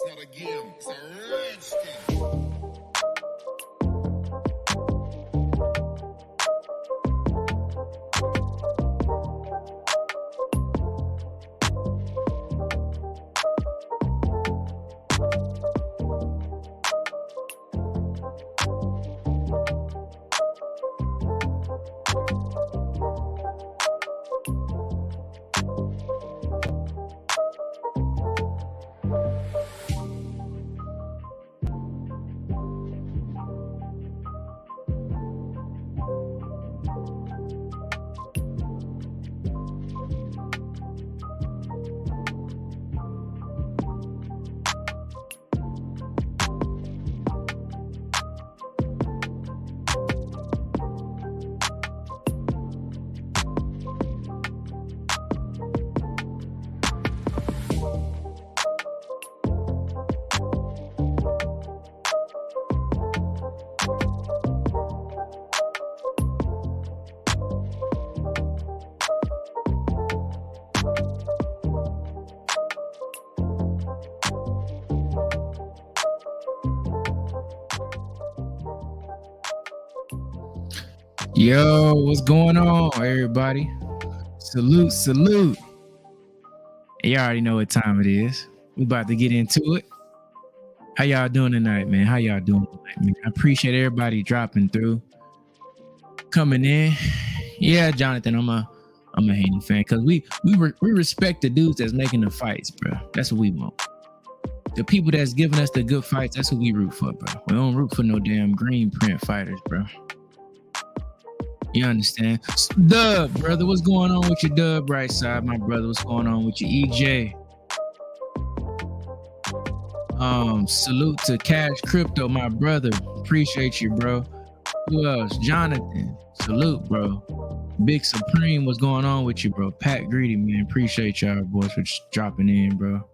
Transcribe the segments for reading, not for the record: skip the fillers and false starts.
not a game, it's a rich thing. Yo, what's going on, everybody? Salute, salute. You already know what time it is. We about to get into it. How y'all doing tonight, man? How y'all doing tonight, man? I appreciate everybody dropping through, coming in. Yeah, Jonathan, I'm a Haney fan because we respect the dudes that's making the fights, bro. That's what we want. The people that's giving us the good fights, that's what we root for, bro. We don't root for no damn green print fighters, bro. You understand? Dub, brother, what's going on with your Dub right side, my brother? What's going on with your EJ? Salute to Cash Crypto, my brother. Appreciate you, bro. Who else? Jonathan. Salute, bro. Big Supreme, what's going on with you, bro? Pat Greedy, man. Appreciate y'all boys for just dropping in, bro.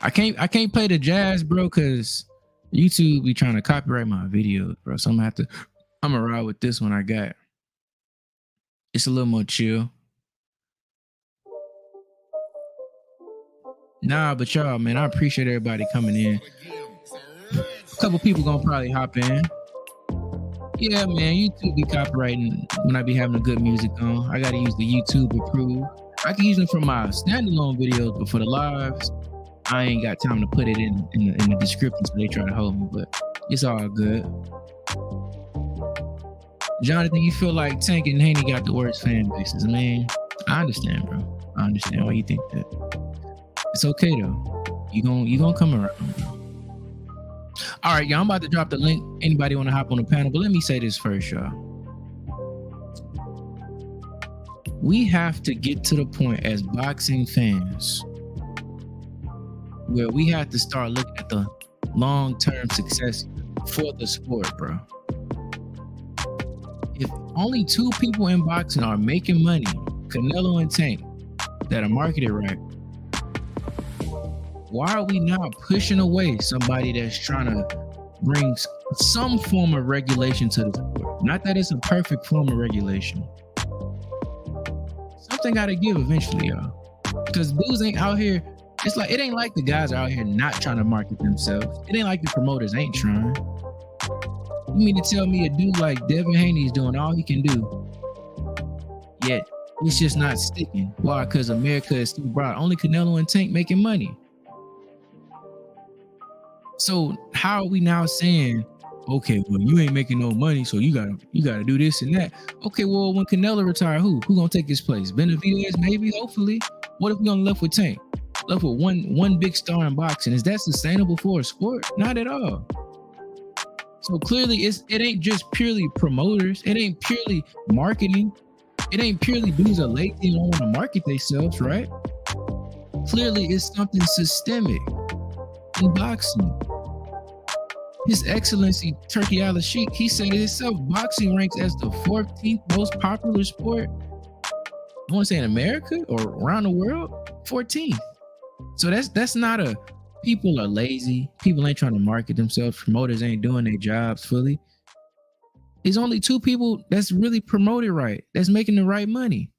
I can't play the jazz, bro, because YouTube be trying to copyright my videos, bro. So I'm gonna ride with this one I got. It's a little more chill. Nah, but y'all, man, I appreciate everybody coming in. A couple people gonna probably hop in. Yeah, man, YouTube be copyrighting when I be having a good music on. I gotta use the YouTube approve. I can use them for my standalone videos, but for the lives, I ain't got time to put it in the description, so they try to hold me. But it's all good. Jonathan, you feel like Tank and Haney got the worst fan bases, man. I understand, bro. I understand why you think that. It's okay though. You gonna come around, bro. All right, y'all. I'm about to drop the link. Anybody want to hop on the panel? But let me say this first, y'all. We have to get to the point as boxing fans where we have to start looking at the long-term success for the sport, bro. If only two people in boxing are making money, Canelo and Tank, that are marketed right, why are we now pushing away somebody that's trying to bring some form of regulation to the sport? Not that it's a perfect form of regulation. Something got to give eventually, y'all. Because dudes ain't out here. It's like, it ain't like the guys are out here not trying to market themselves. It ain't like the promoters ain't trying. You mean to tell me a dude like Devin Haney is doing all he can do, yet it's just not sticking? Why? Because America is too broad. Only Canelo and Tank making money. So how are we now saying, okay, well, you ain't making no money, so you gotta do this and that? Okay, well, when Canelo retire, who gonna take his place? Benavidez, maybe, hopefully. What if we gonna left with Tank? Left with one big star in boxing? Is that sustainable for a sport? Not at all. So clearly it ain't just purely promoters. It ain't purely marketing. It ain't purely dudes are lazy and don't want to market themselves, right? Clearly it's something systemic in boxing. His Excellency Turkey Al-Sheikh, he said it himself, boxing ranks as the 14th most popular sport. I want to say in America or around the world, 14th. So that's not a people are lazy. People ain't trying to market themselves. Promoters ain't doing their jobs fully. There's only two people that's really promoted right, that's making the right money.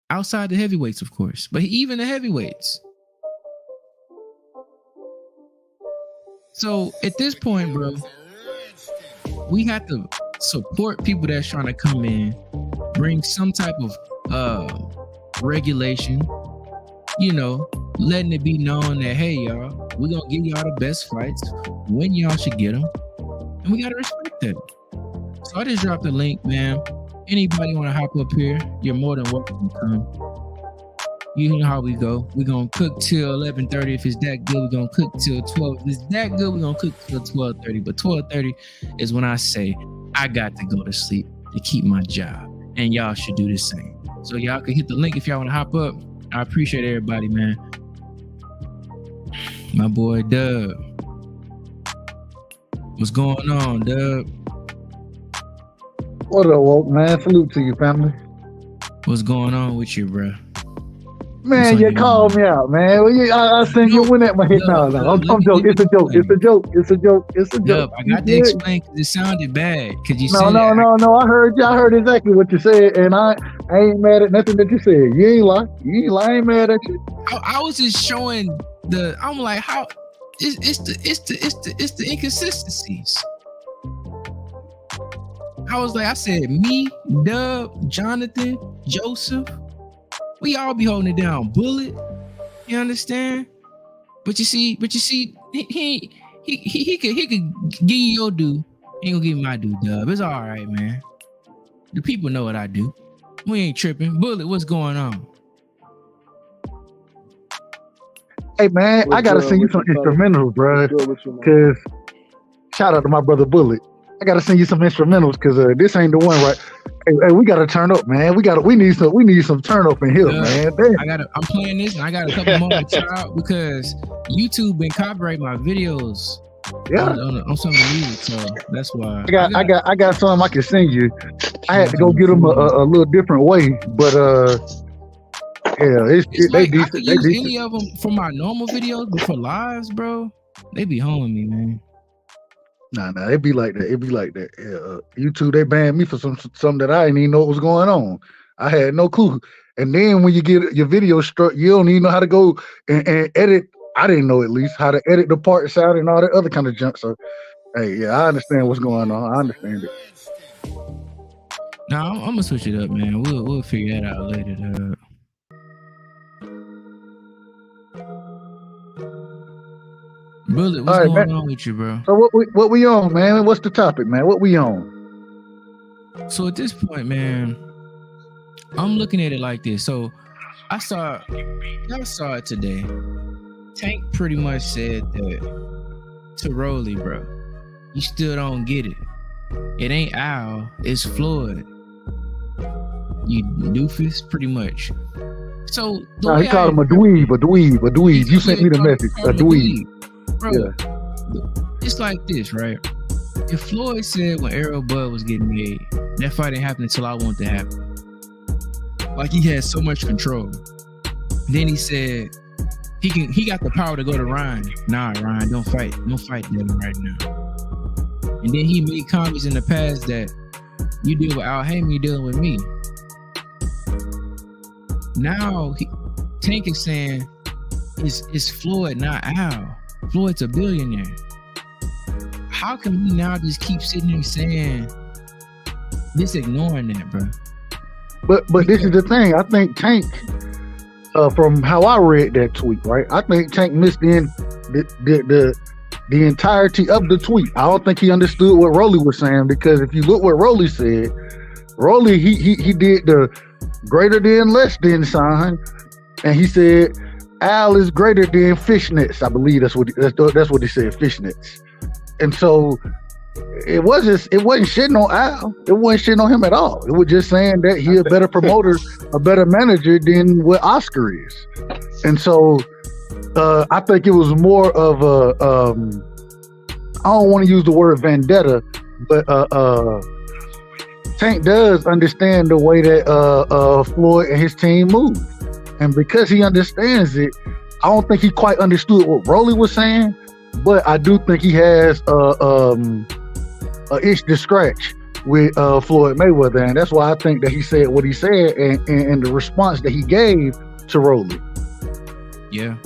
Outside the heavyweights, of course. But even the heavyweights. So at this point, bro, we have to support people that's trying to come in, bring some type of regulation, letting it be known that, hey, y'all, we're going to give y'all the best fights when y'all should get them. And we got to respect that. So I just dropped the link, man. Anybody want to hop up here, you're more than welcome to come. You know how we go. We're going to cook till 11:30. If it's that good, we're going to cook till 12. If it's that good, we're going to cook till 12:30. But 12:30 is when I say I got to go to sleep to keep my job. And y'all should do the same. So y'all can hit the link if y'all want to hop up. I appreciate everybody, man. My boy, Dub. What's going on, Dub? What up, Walt, man? Salute to you, family. What's going on with you, bro? Man, you called me out, man. Well, I seen you win at my head. No, I'm joking. It's a joke. It's a joke. It's a joke. It's a joke. I got to explain because it sounded bad. Cause you no. I heard you. I heard exactly what you said, and I ain't mad at nothing that you said. You ain't lie. You ain't lie. I ain't mad at you. I was just showing I'm like, how it's the inconsistencies. I said me, Dub, Jonathan, Joseph. We all be holding it down. Bullet, you understand? But you see, he could give you your due. He ain't gonna give me my due, Dub. It's all right, man. The people know what I do. We ain't tripping. Bullet, what's going on? Hey, man, I gotta send you some instrumentals, bro. Cause shout out to my brother Bullet. I gotta send you some instrumentals because this ain't the one, right? Hey, we gotta turn up, man. We need some turn up in here, man. Damn. I'm playing this, and I got a couple more to try out because YouTube been copyrighting my videos. Yeah, on some of the music, so that's why. I got some I can send you. I had to go get them a little different way, but yeah, they decent. I could use any of them for my normal videos, but for lives, bro, they be holding me, man. Nah, it be like that. It be like that. YouTube, they banned me for some that I didn't even know what was going on. I had no clue. And then when you get your video struck, you don't even know how to go and edit. I didn't know at least how to edit the parts out and all that other kind of junk. So, hey, yeah, I understand what's going on. I understand it. Nah, I'm gonna switch it up, man. We'll figure that out later. Bullet, what's going on with you, bro? So what we on, man? What's the topic, man? What we on? So at this point, man, I'm looking at it like this. So I saw it today. Tank pretty much said that to Rolly, bro, you still don't get it. It ain't Al, it's Floyd. You doofus, pretty much. So he called him a dweeb. You sent me the message, a dweeb. Bro, it's like this, right? If Floyd said when Arrow Bud was getting made, that fight didn't happen until I want it to happen. Like he had so much control. Then he said he got the power to go to Ryan. Nah, Ryan, don't fight Devin right now. And then he made comments in the past that you deal with Al Heyman, you dealing with me. Now Tank is saying it's Floyd, not Al. Floyd's a billionaire. How can we now just keep sitting there saying this, ignoring that, bro? But this is the thing. I think Tank, from how I read that tweet, right? I think Tank missed the entirety of the tweet. I don't think he understood what Rolly was saying, because if you look what Rolly said, Rolly he did the greater than less than sign, and he said Al is greater than fishnets. I believe that's what he said, fishnets. And so it wasn't shitting on Al. It wasn't shitting on him at all. It was just saying that he a better promoter, a better manager than what Oscar is. And so I think it was more of a I don't want to use the word vendetta, but Tank does understand the way that Floyd and his team move. And because he understands it, I don't think he quite understood what Rolly was saying, but I do think he has an itch to scratch with Floyd Mayweather, and that's why I think that he said what he said and the response that he gave to Rolly. Yeah,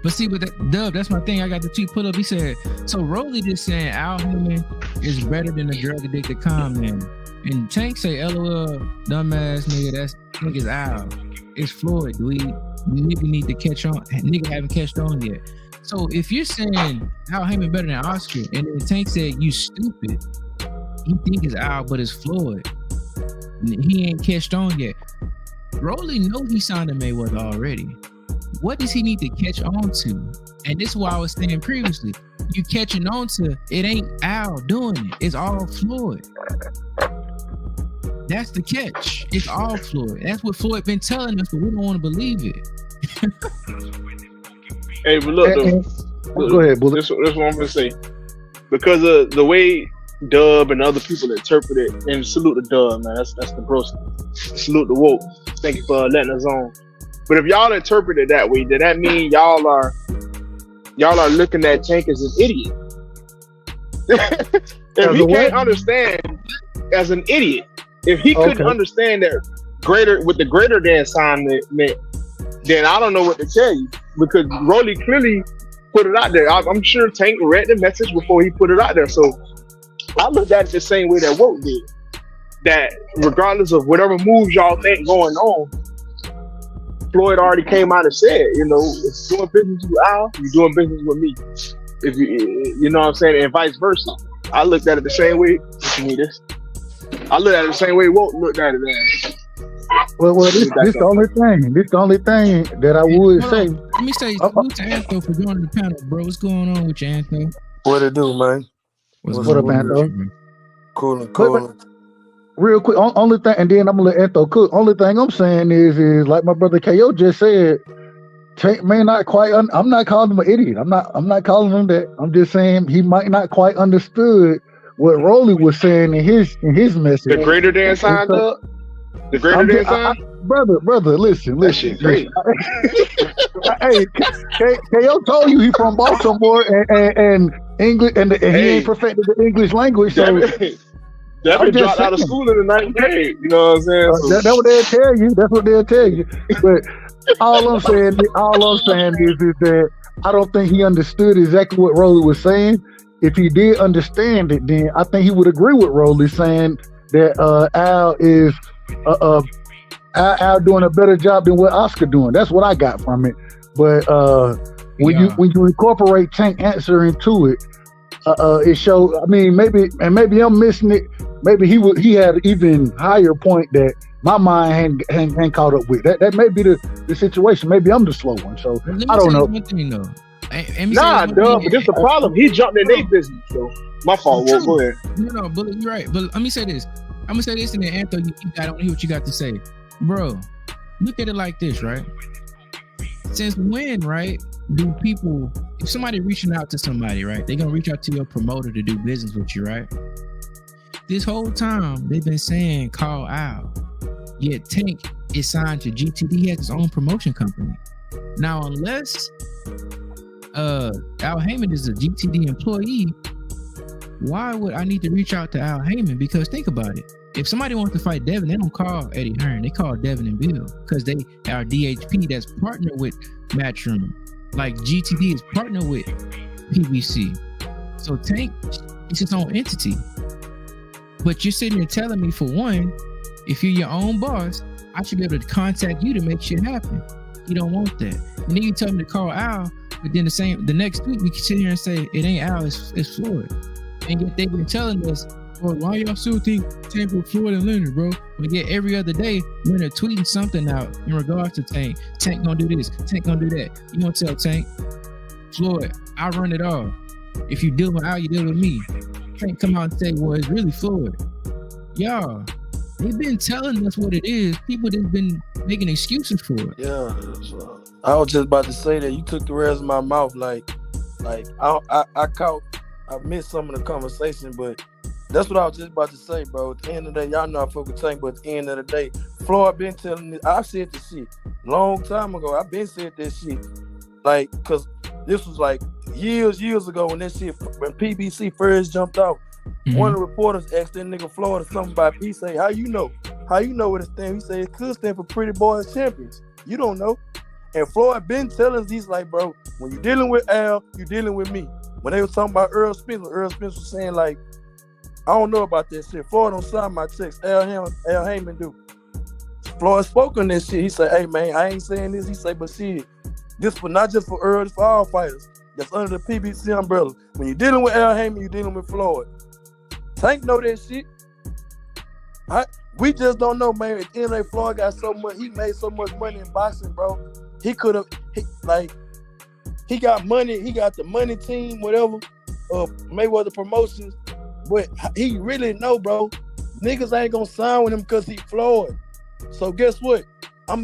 But see, with that Dub, that's my thing. I got the tweet put up. He said, so Rolly just saying Al Heyman is better than the drug addicted con man. And Tank say, LOL, dumbass nigga, that's nigga's Al. It's Floyd, dude. Nigga need to catch on. Nigga haven't catched on yet. So if you're saying Al Heyman better than Oscar, and then Tank said you stupid, he think it's Al, but it's Floyd. He ain't catched on yet. Rolly know he signed to Mayweather already. What does he need to catch on to? And this is why I was saying previously, you catching on to, it ain't Al doing it. It's all Floyd. That's the catch. It's all Floyd. That's what Floyd been telling us, but we don't want to believe it. Hey, but look, go ahead, Bullet. This what I'm gonna say. Because of the way Dub and other people interpret it, and salute the Dub, man. That's the bro. Salute the woke. Thank you for letting us on. But if y'all interpret it that way, then that means y'all are looking at Tank as an idiot. If he can't understand as an idiot, if he couldn't understand that the greater than sign meant, then I don't know what to tell you, because Rolly clearly put it out there. I'm sure Tank read the message before he put it out there. So I looked at it the same way that Woke did. That regardless of whatever moves y'all think going on, Floyd already came out and said, if you're doing business with Al, you're doing business with me. If you know what I'm saying, and vice versa. I looked at it the same way. I looked at it the same way Woke looked at it. Well, this the only thing. This the only thing that I would say. Let me say salute to Anthony for joining the panel, bro. What's going on with you, Anthony? What it do, man? What up, Anthony? Cool. Real quick, only thing, and then I'm gonna let Anthony cook. Only thing I'm saying is like my brother KO just said, Tank may not quite. I'm not calling him an idiot. I'm not calling him that. I'm just saying he might not quite understood what Rolly was saying in his message. The greater than sign up. The greater than sign. Brother, listen. Great. Hey, KO told you he from Baltimore and English, and he ain't perfected the English language. So that dropped out of school in the 9th grade. You know what I'm saying? That's what they'll tell you. That's what they'll tell you. But all I'm saying is that I don't think he understood exactly what Rolly was saying. If he did understand it, then I think he would agree with Rolly saying that Al is Al doing a better job than what Oscar doing. That's what I got from it. But when you incorporate Tank answer into it, it shows. I mean, maybe I'm missing it. Maybe he had an even higher point that my mind hadn't caught up with. That may be the situation. Maybe I'm the slow one. So I don't know. Nah, duh. But this the problem. He jumped in their business. So my fault. Well, go ahead. No, but you're right. But let me say this. I'm gonna say this, and then Anthony, I don't hear what you got to say, bro. Look at it like this, right? Since when, right? Do people, if somebody reaching out to somebody, right? They're gonna reach out to your promoter to do business with you, right? This whole time they've been saying call Al, yet Tank is signed to GTD. He has his own promotion company. Now, unless Al Heyman is a GTD employee, why would I need to reach out to Al Heyman? Because think about it. If somebody wants to fight Devin, they don't call Eddie Hearn. They call Devin and Bill because they are DHP that's partnered with Matchroom. Like GTD is partnered with PBC. So Tank is its own entity. But you're sitting there telling me, for one, if you're your own boss, I should be able to contact you to make shit happen. You don't want that. And then you tell me to call Al, but then the next week we can sit here and say it ain't Al, it's Floyd. And yet they've been telling us, well, why y'all still think Tank with Floyd and Leonard, bro? But yet every other day, Leonard tweeting something out in regards to Tank. Tank gonna do this, Tank gonna do that. You gonna tell Tank, Floyd, I run it all. If you deal with Al, you deal with me. Tank come out and say, well, it's really Floyd. Y'all, they've been telling us what it is. People just been making excuses for it. Yeah, I was just about to say that you took the words of my mouth. Like I missed some of the conversation, but that's what I was just about to say, bro. At the end of the day, y'all know I fuck with Tank, but at the end of the day, Floyd been telling me, I said this shit long time ago. I've been said this shit. Like, cause this was like years ago when PBC first jumped out. Mm-hmm. One of the reporters asked that nigga Floyd something about P. Say, how you know what it stands? He said it could stand for Pretty Boys Champions. You don't know. And Floyd been telling us, he's like, bro, when you're dealing with Al, you're dealing with me. When they was talking about Earl Spence was saying, like, I don't know about that shit. Floyd don't sign my checks. Al Heyman do. Floyd spoke on this shit. He said, hey, man, I ain't saying this. He said, but shit, this for not just for Earl, it's for all fighters. That's under the PBC umbrella. When you're dealing with Al Heyman, you're dealing with Floyd. Tank know that shit. We just don't know, man. At the end of the day, Floyd got so much. He made so much money in boxing, bro. He could have, he got money. He got the money team, whatever, Mayweather Promotions. But he really know, bro. Niggas ain't gonna sign with him because he Floyd. So guess what? I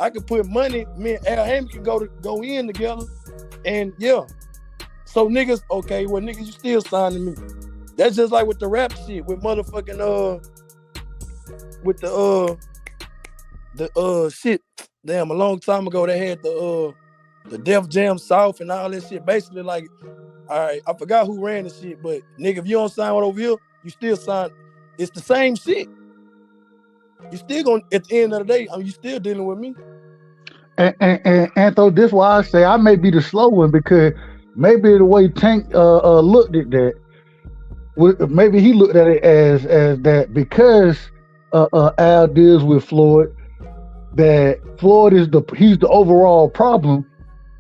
can put money. Me and Al Heyman can go in together, and yeah. So niggas, okay, well niggas, you still signing me. That's just like with the rap shit, with motherfucking with the shit. Damn, a long time ago they had the Def Jam South and all that shit. Basically, like, all right, I forgot who ran the shit, but nigga, if you don't sign one over here, you still sign. It's the same shit. You still gonna, at the end of the day, you still dealing with me. And so this why I say I may be the slow one, because maybe the way Tank looked at that, maybe he looked at it as that because Al deals with Floyd, that Floyd is he's the overall problem.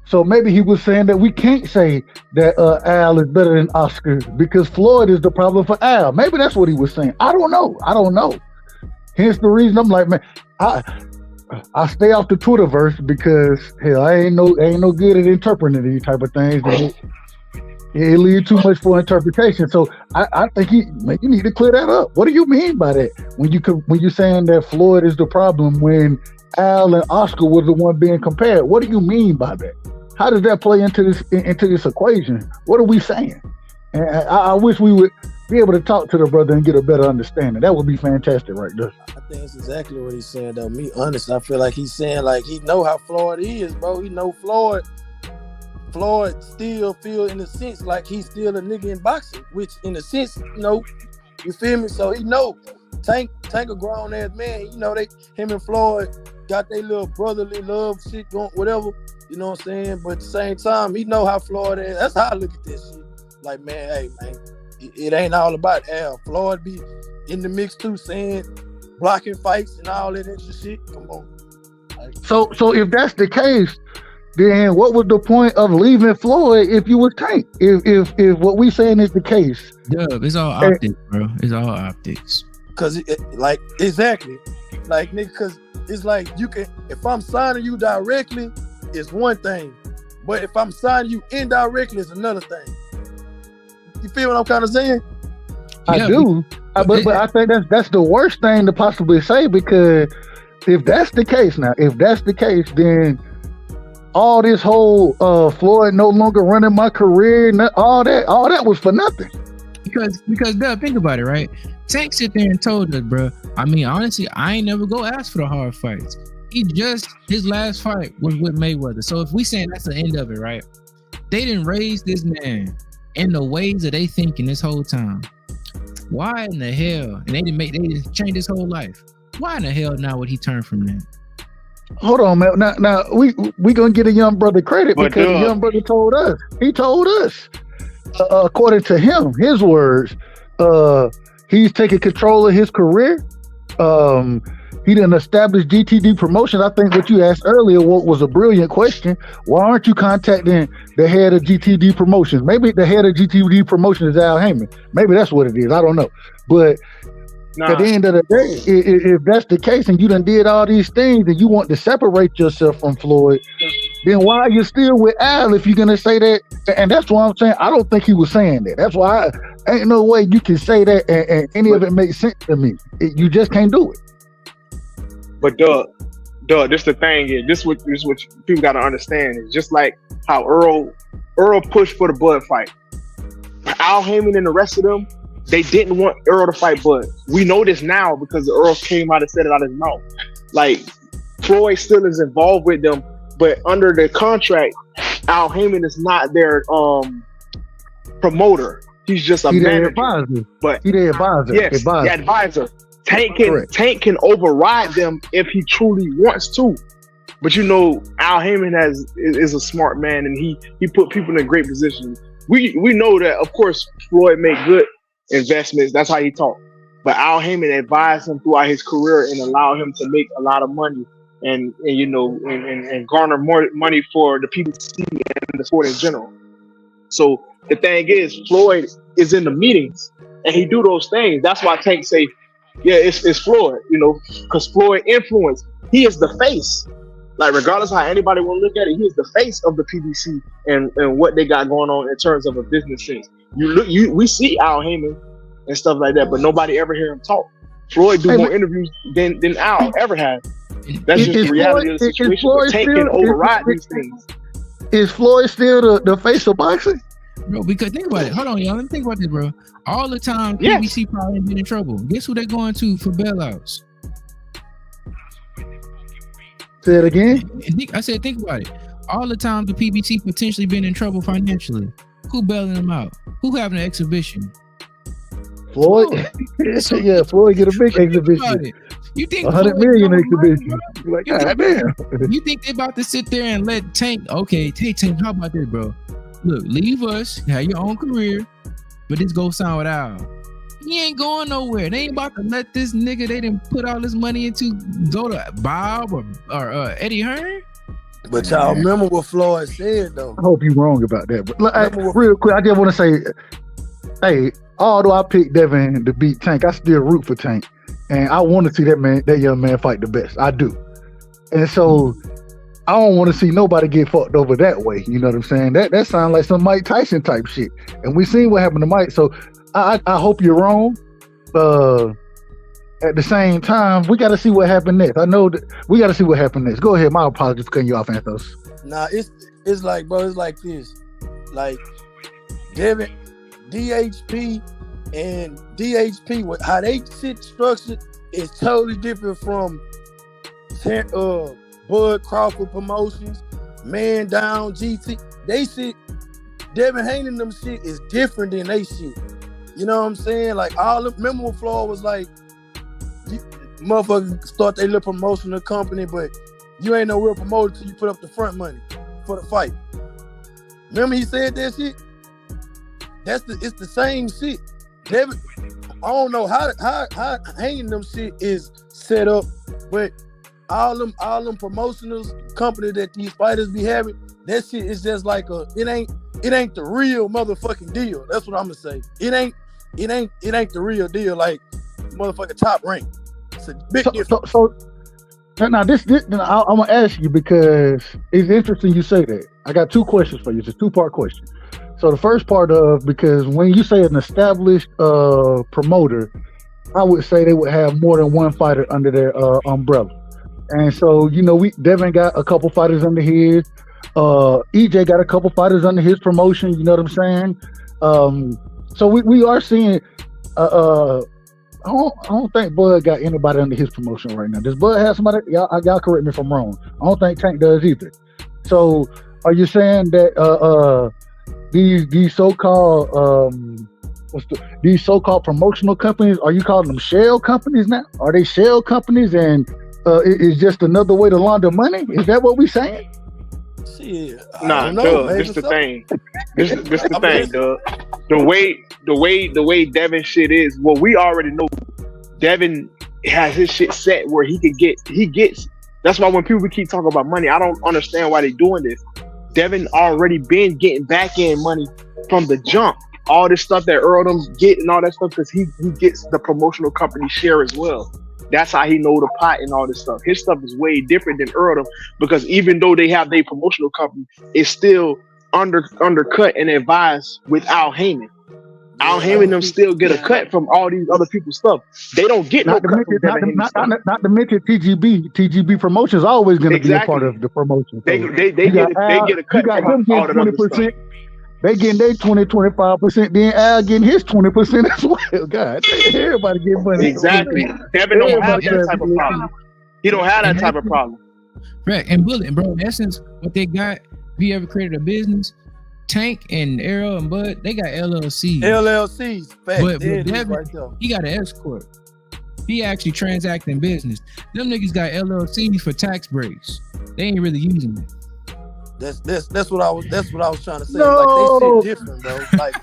So maybe he was saying that we can't say that Al is better than Oscar because Floyd is the problem for Al. Maybe that's what he was saying. I don't know. Hence the reason I'm like, man, I stay off the Twitterverse because hell, I ain't no good at interpreting these type of things. It leaves too much for interpretation. So I think you need to clear that up. What do you mean by that? When you're saying that Floyd is the problem when Al and Oscar was the one being compared, what do you mean by that? How does that play into this equation? What are we saying? And I wish we would be able to talk to the brother and get a better understanding. That would be fantastic right there. I think that's exactly what he's saying, though. Me, honest, I feel like he's saying, like, he know how Floyd is, bro. He know Floyd still feel, in a sense, like he's still a nigga in boxing, which, in a sense, you feel me? So he know Tank a grown ass man. Him and Floyd got their little brotherly love shit going, whatever. You know what I'm saying? But at the same time, he know how Floyd is. That's how I look at this shit. Like, man, hey, man, it ain't all about Al. Floyd be in the mix too, saying blocking fights and all that extra shit. Come on. Like, so if that's the case, then what was the point of leaving Floyd if you were Tank? If what we saying is the case? Dub, it's all optics, bro. It's all optics. Cause exactly, like nigga, cause it's like you can. If I'm signing you directly, it's one thing, but if I'm signing you indirectly, it's another thing. You feel what I'm kind of saying? I do, but I think that's the worst thing to possibly say, because if that's the case, then all this whole Floyd no longer running my career, all that was for nothing. Because Dub, think about it, right? Tank sit there and told us, bro. I mean, honestly, I ain't never go ask for the hard fights. His last fight was with Mayweather. So if we saying that's the end of it, right? They didn't raise this man in the ways that they thinking this whole time. Why in the hell? And they didn't change his whole life. Why in the hell now would he turn from that? Hold on, man. Now we gonna get a young brother credit, because the young brother told us. He told us, according to him, his words, he's taking control of his career. He didn't establish GTD Promotions. I think what you asked earlier was a brilliant question. Why aren't you contacting the head of GTD Promotions? Maybe the head of GTD Promotions is Al Heyman. Maybe that's what it is. I don't know. But at the end of the day, if that's the case and you done did all these things and you want to separate yourself from Floyd, then why are you still with Al if you're going to say that? And that's why I'm saying I don't think he was saying that. That's why ain't no way you can say that and any of it makes sense to me. You just can't do it. But this the thing is, this what people got to understand. It's just like how Earl pushed for the Bud fight. Al Heyman and the rest of them, they didn't want Earl to fight Bud. We know this now because Earl came out and said it out of his mouth. Like, Floyd still is involved with them, but under the contract, Al Heyman is not their promoter. He's just a manager. Advisor. But he the advisor. Yes, the advisor. Tank can override them if he truly wants to. But you know, Al Heyman is a smart man, and he put people in great positions. We know that, of course, Floyd made good investments. That's how he talked. But Al Heyman advised him throughout his career and allowed him to make a lot of money and you know and garner more money for the PBC and the sport in general. So the thing is, Floyd is in the meetings and he do those things. That's why Tank say, yeah, it's Floyd, you know, because Floyd influence. He is the face. Like regardless how anybody will look at it, he is the face of the PBC and what they got going on in terms of a business sense. We see Al Heyman and stuff like that, but nobody ever hear him talk. Floyd do more interviews than Al ever has. That's just the reality of the situation. Tank can override these things. Is Floyd still the face of boxing? Bro, because think about it. Hold on, y'all. Let me think about this, bro. All the time, PBC probably been in trouble. Guess who they're going to for bailouts? Say it again. I said, think about it. All the time, the PBC potentially been in trouble financially. Who bailing them out? Who having an exhibition? Floyd. Yeah, Floyd get a big exhibition. You think 100 million exhibition? Like, goddamn. You think they about to sit there and let Tank? Okay, hey Tank, how about this, bro? Look, leave us, have your own career, but this go sound with Al. He ain't going nowhere. They ain't about to let this nigga they didn't put all this money into go to Bob or Eddie Hearn. But y'all remember what Floyd said though. I hope you're wrong about that. But real quick, I just want to say, hey, although I picked Devin to beat Tank, I still root for Tank, and I want to see that young man fight the best. I do, and so I don't want to see nobody get fucked over that way. You know what I'm saying? That sounds like some Mike Tyson type shit, and we seen what happened to Mike. So I hope you're wrong. At the same time, we got to see what happened next. I know that we got to see what happened next. Go ahead. My apologies for cutting you off, Anthos. Nah, it's like, bro, it's like this. Like, Devin, DHP and DHP, how they sit structured is totally different from Bud Crawford Promotions, Man Down, GT. They shit, Devin Haney them shit is different than they shit. You know what I'm saying? Like, remember when Floyd was like, motherfuckers start their little promotional company, but you ain't no real promoter till you put up the front money for the fight. Remember he said that shit? It's the same shit. Devin, I don't know how hanging them shit is set up, but all them promotional company that these fighters be having, that shit is just like it ain't the real motherfucking deal. That's what I'm gonna say. It ain't the real deal, like motherfucking Top Rank. It's a big difference. So now this I'm gonna ask you because it's interesting you say that. I got two questions for you. It's a two-part question. So the first part of, because when you say an established promoter, I would say they would have more than one fighter under their umbrella. And so, you know, Devin got a couple fighters under his. EJ got a couple fighters under his promotion. You know what I'm saying? So we are seeing. I don't think Bud got anybody under his promotion right now. Does Bud have somebody? Y'all correct me if I'm wrong. I don't think Tank does either. So are you saying that these so-called these so-called promotional companies, are you calling them shell companies now? Are they shell companies and it's just another way to launder money? Is that what we saying? Shit, nah, Doug, this the thing. This the thing, Doug. The way Devin shit is, well, we already know Devin has his shit set where he gets. That's why when people keep talking about money, I don't understand why they doing this. Devin already been getting back end money from the jump. All this stuff that Earldom's getting, all that stuff, because he gets the promotional company share as well. That's how he know the pot and all this stuff. His stuff is way different than Earldom, because even though they have their promotional company, it's still undercut and advised with Al Heyman. Al Heyman them still get a cut from all these other people's stuff. They don't get no cut from Devin Haney. Not to mention TGB Promotions always going to be a part of the promotion. They get a cut from all the other stuff. They getting their 20-25%, then Al getting his 20% as well. God, everybody getting money. Exactly. Devin don't have that type of problem. He don't have that type of problem. Right. And Bullet, bro, in essence, what they got, if you ever created a business, Tank and Arrow and Bud, they got LLCs. But Devin, right, he got an escort. He actually transacting business. Them niggas got LLCs for tax breaks. they ain't really using it. That's what I was trying to say. No. Like they shit different, bro. Like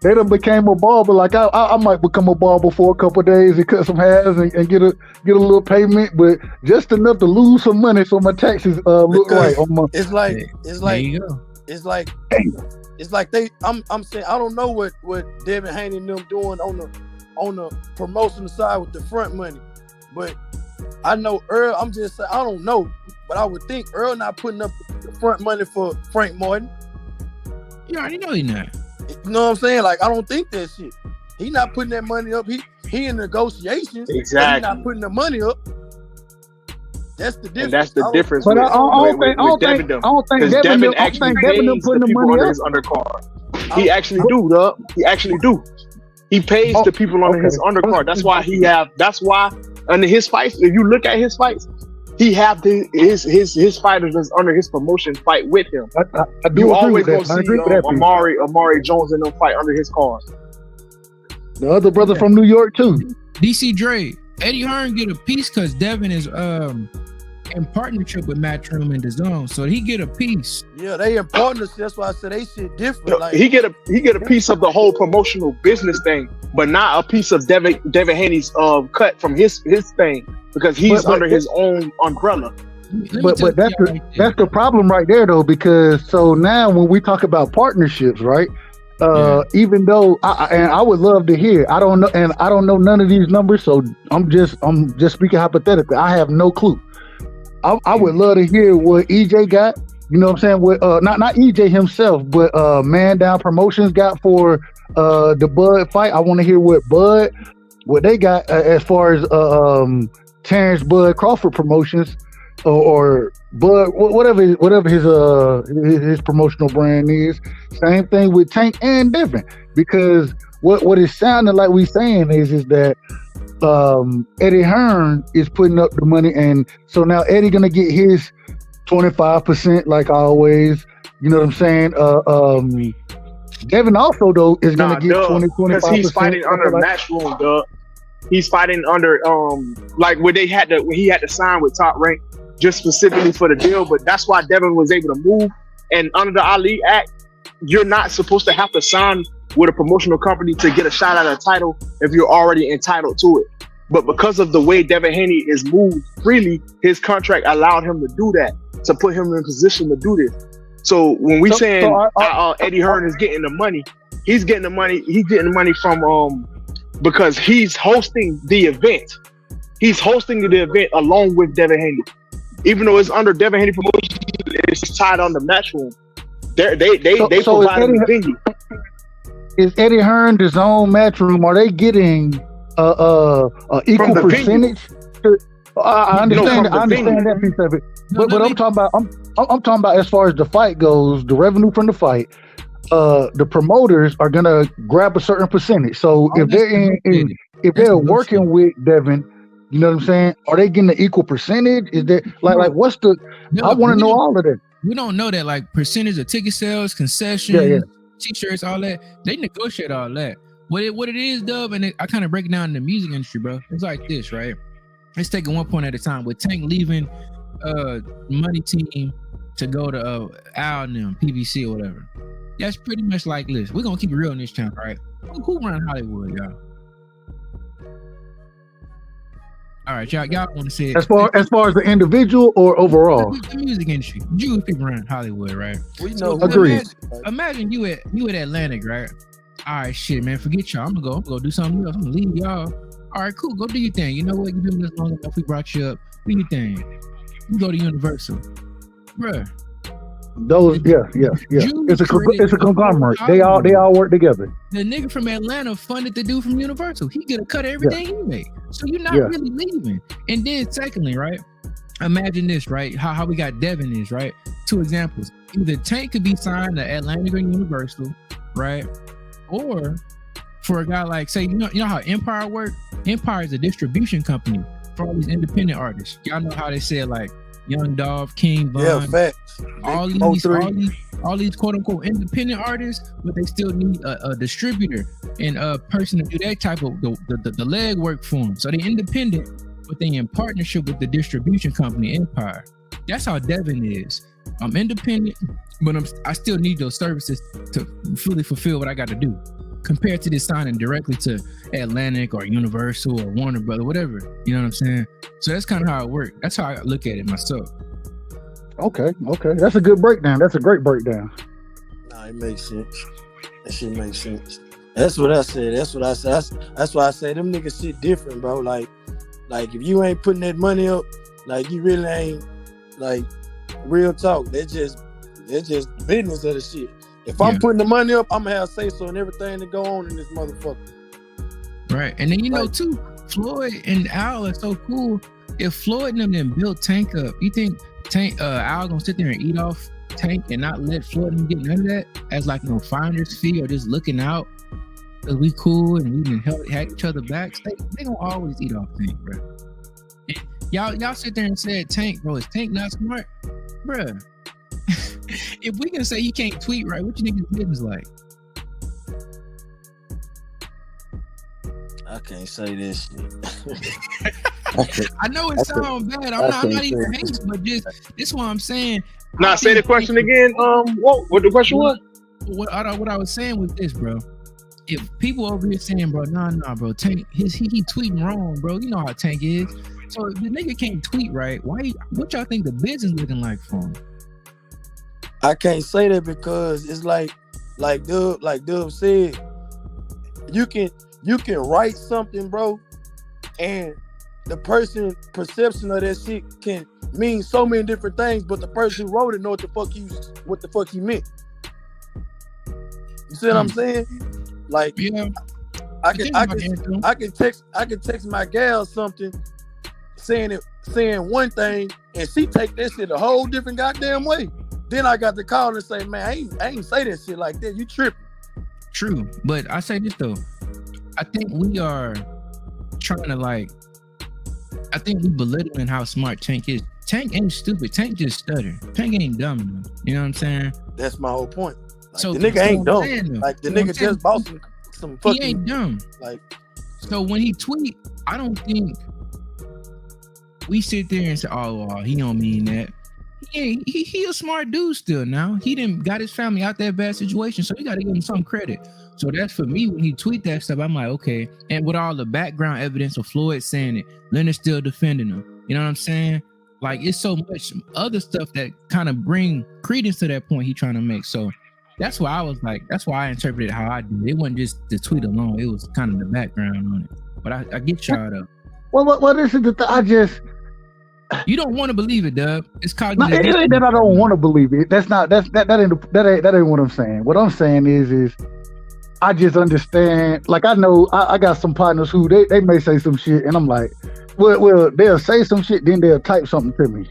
they done became a barber. Like I might become a barber for a couple of days and cut some hairs and get a little payment, but just enough to lose some money so my taxes look right on my. It's like There you go. it's like they. I'm saying I don't know what Devin Haney and them doing on the promotional side with the front money, but I know Earl. I'm just saying I don't know, but I would think Earl not putting up the front money for Frank Martin. You already know he not. You know what I'm saying? Like I don't think that shit. He not putting that money up. He in negotiations. Exactly. He not putting the money up. That's the difference. And that's the difference. But with, I don't with think Devin. Devin Devin I don't actually think Devin pays putting the the people money under up. his undercard. He actually do, dog. He actually do. He pays the people under his undercard. That's why under his fights, if you look at his fights, he have his fighters that's under his promotion fight with him. I do You agree always with gonna that. see Amari Jones and them fight under his card. The other brother from New York too. DC Dre, Eddie Hearn get a piece because Devin is in partnership with Matchroom and DAZN, so he get a piece. Yeah, they in partnership. That's why I said they shit different. Like He get a piece of the whole promotional business thing, but not a piece of Devin Haney's cut from his thing because he's under his own umbrella. But that's the problem right there though, because so now when we talk about partnerships, right? Even though I would love to hear, I don't know none of these numbers, so I'm just speaking hypothetically. I have no clue. I would love to hear what EJ got. You know what I'm saying? What not EJ himself, but Man Down Promotions got for the Bud fight. I want to hear what they got as far as Terrence Bud Crawford Promotions or Bud whatever his promotional brand is. Same thing with Tank and Devin, because what it sounded like we saying is that Eddie Hearn is putting up the money, and so now Eddie gonna get his 25% like always. You know what I'm saying? Devin also though is gonna get 20-25% because he's fighting under Matchroom, dog. He's fighting under like when he had to sign with Top Rank just specifically for the deal, but that's why Devin was able to move. And under the Ali Act, you're not supposed to have to sign with a promotional company to get a shot at a title if you're already entitled to it. But because of the way Devin Haney is moved freely, his contract allowed him to do that, to put him in position to do this. So when we Eddie Hearn is getting the money, he's getting the money from because he's hosting the event. He's hosting the event along with Devin Haney. Even though it's under Devin Haney Promotions, it's tied on the Matchroom. They provide the venue. Is Eddie Hearn, DAZN, Matchroom, are they getting equal percentage? I understand that piece of it. But I'm talking about as far as the fight goes, the revenue from the fight, the promoters are gonna grab a certain percentage. So if they're working with Devin, you know what I'm saying? Are they getting the equal percentage? Is that like what's the? I want to know all of that. We don't know that, like percentage of ticket sales, concessions, t-shirts, all that. They negotiate all that. What it is, Dub, and I kind of break it down in the music industry, bro. It's like this, right? Let's take it one point at a time. With Tank leaving Money Team to go to Al and them, PBC or whatever. That's pretty much like this. We're gonna keep it real in this channel, right? Who run Hollywood, y'all? All right, y'all want to say it. As far as the individual or overall? The music industry. Jewish people run Hollywood, right? We know. Agreed. Imagine you at Atlantic, right? All right, shit, man, forget y'all. I'm gonna go do something else. I'm gonna leave y'all. All right, cool. Go do your thing. You know what? You've been with us long enough. We brought you up. Do your thing. You go to Universal, bruh. Those, yeah. It's a conglomerate. They all work together. The nigga from Atlanta funded the dude from Universal. He get a cut of everything he made. So you're not really leaving. And then secondly, right? Imagine this, right? How we got Devin is, right? Two examples. Either Tank could be signed to Atlantic or Universal, right? Or for a guy like, say, you know how Empire work? Empire is a distribution company for all these independent artists. Y'all know how they say like Young Dolph, King Von, yeah, facts. all these quote unquote independent artists, but they still need a distributor and a person to do that type of the leg work for them. So they're independent, but they in partnership with the distribution company Empire. That's how Devin is. I'm independent, but I still need those services to fully fulfill what I got to do. Compared to this signing directly to Atlantic or Universal or Warner Brother, whatever. You know what I'm saying? So that's kind of how it works. That's how I look at it myself. Okay. That's a good breakdown. That's a great breakdown. Nah, it makes sense. That shit makes sense. That's what I said. That's why I say them niggas shit different, bro. Like if you ain't putting that money up, like you really ain't, like, real talk. That's just business of the shit. If I'm putting the money up, I'm gonna have say so in everything that go on in this motherfucker. Right. And then know too, Floyd and Al are so cool. If Floyd and them then built Tank up, you think Al gonna sit there and eat off Tank and not let Floyd and them get none of that as like finder's fee or just looking out? Cause we cool and we can had each other back. They gonna always eat off Tank, bro. And y'all sit there and said Tank, bro, is Tank not smart? Bruh. If we can say he can't tweet right, what you think his business like? I can't say this shit. I know it sounds bad. I'm not even hating, but just this is what I'm saying. Now say the question again. What the question was? What I was saying was this, bro. If people over here saying, bro, nah, bro, Tank, he tweeting wrong, bro. You know how Tank is. So if the nigga can't tweet right, what y'all think the business looking like for him? I can't say that because it's like Dub said, you can write something, bro, and the person's perception of that shit can mean so many different things, but the person who wrote it know what the fuck he meant. You see what I'm saying? Like, yeah. I can text my gal something saying one thing and she take that shit a whole different goddamn way. Then I got to call and say, man, I ain't say that shit like that. You tripping. True. But I say this though. I think we are trying to I think we belittling how smart Tank is. Tank ain't stupid. Tank just stutter. Tank ain't dumb though. You know what I'm saying? That's my whole point. Like, so the nigga ain't dumb. Like the nigga just bought some fucking. He ain't dumb. Like, so when he tweet, I don't think we sit there and say, "Oh, he don't mean that." He a smart dude still now. He done got his family out that bad situation, so you got to give him some credit. So that's for me when he tweet that stuff. I'm like, okay. And with all the background evidence of Floyd saying it, Leonard still defending him. You know what I'm saying? Like it's so much other stuff that kind of bring credence to that point he trying to make. So that's why I was like, that's why I interpreted how I did. It wasn't just the tweet alone. It was kind of the background on it. But I get y'all though. Well, this is the thing. You don't want to believe it, Dub. It's cognitive. No, it ain't that I don't want to believe it. That ain't what I'm saying. What I'm saying is I just understand. Like I know I got some partners who they may say some shit, and I'm like, well, they'll say some shit, then they'll type something to me,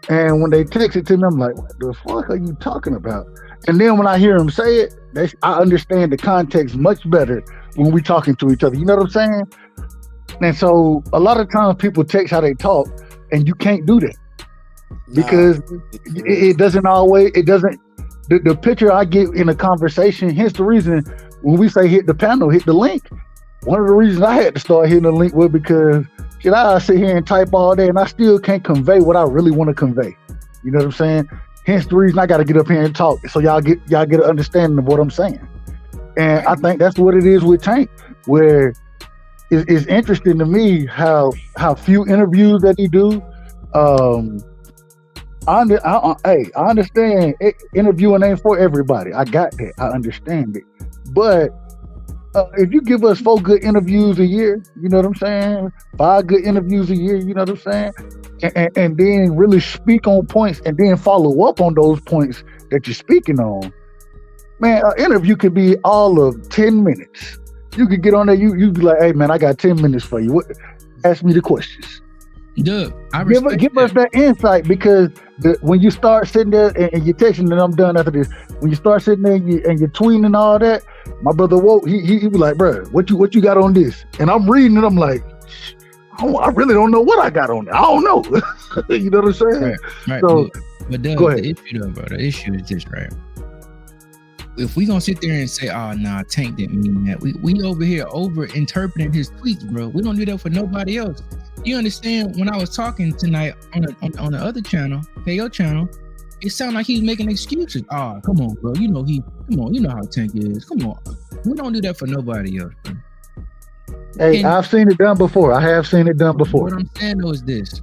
and when they text it to me, I'm like, what the fuck are you talking about? And then when I hear them say it, I understand the context much better when we talking to each other. You know what I'm saying? And so a lot of times people text how they talk. And you can't do that because it doesn't. The picture I get in a conversation, hence the reason when we say hit the panel, hit the link. One of the reasons I had to start hitting the link was because I sit here and type all day and I still can't convey what I really want to convey. You know what I'm saying? Hence the reason I got to get up here and talk so y'all get an understanding of what I'm saying. And I think that's what it is with Tank, where it's interesting to me how few interviews that he do. I understand interviewing ain't for everybody. I got that. I understand it. But if you give us 4 good interviews a year, you know what I'm saying? 5 good interviews a year, you know what I'm saying? And then really speak on points and then follow up on those points that you're speaking on. Man, an interview could be all of 10 minutes. You could get on there, you be like, hey man, I got 10 minutes for you. Ask me the questions. Dude, give us that insight, because when you start sitting there and you're texting, and I'm done after this, when you start sitting there and you're tweeting and all that, my brother Woke, he be like, bro, what you got on this? And I'm reading it, I'm like, I really don't know what I got on it. I don't know. You know what I'm saying? Right. So, but Doug, go ahead. The issue is this, right? If we gonna sit there and say, oh nah, Tank didn't mean that, we over here over interpreting his tweets, bro. We don't do that for nobody else. You understand? When I was talking tonight on the other channel, KO channel, it sounded like he was making excuses. Ah, come on, bro. You know how Tank is. Come on. We don't do that for nobody else, bro. Hey, I've seen it done before. I have seen it done before. What I'm saying though is this.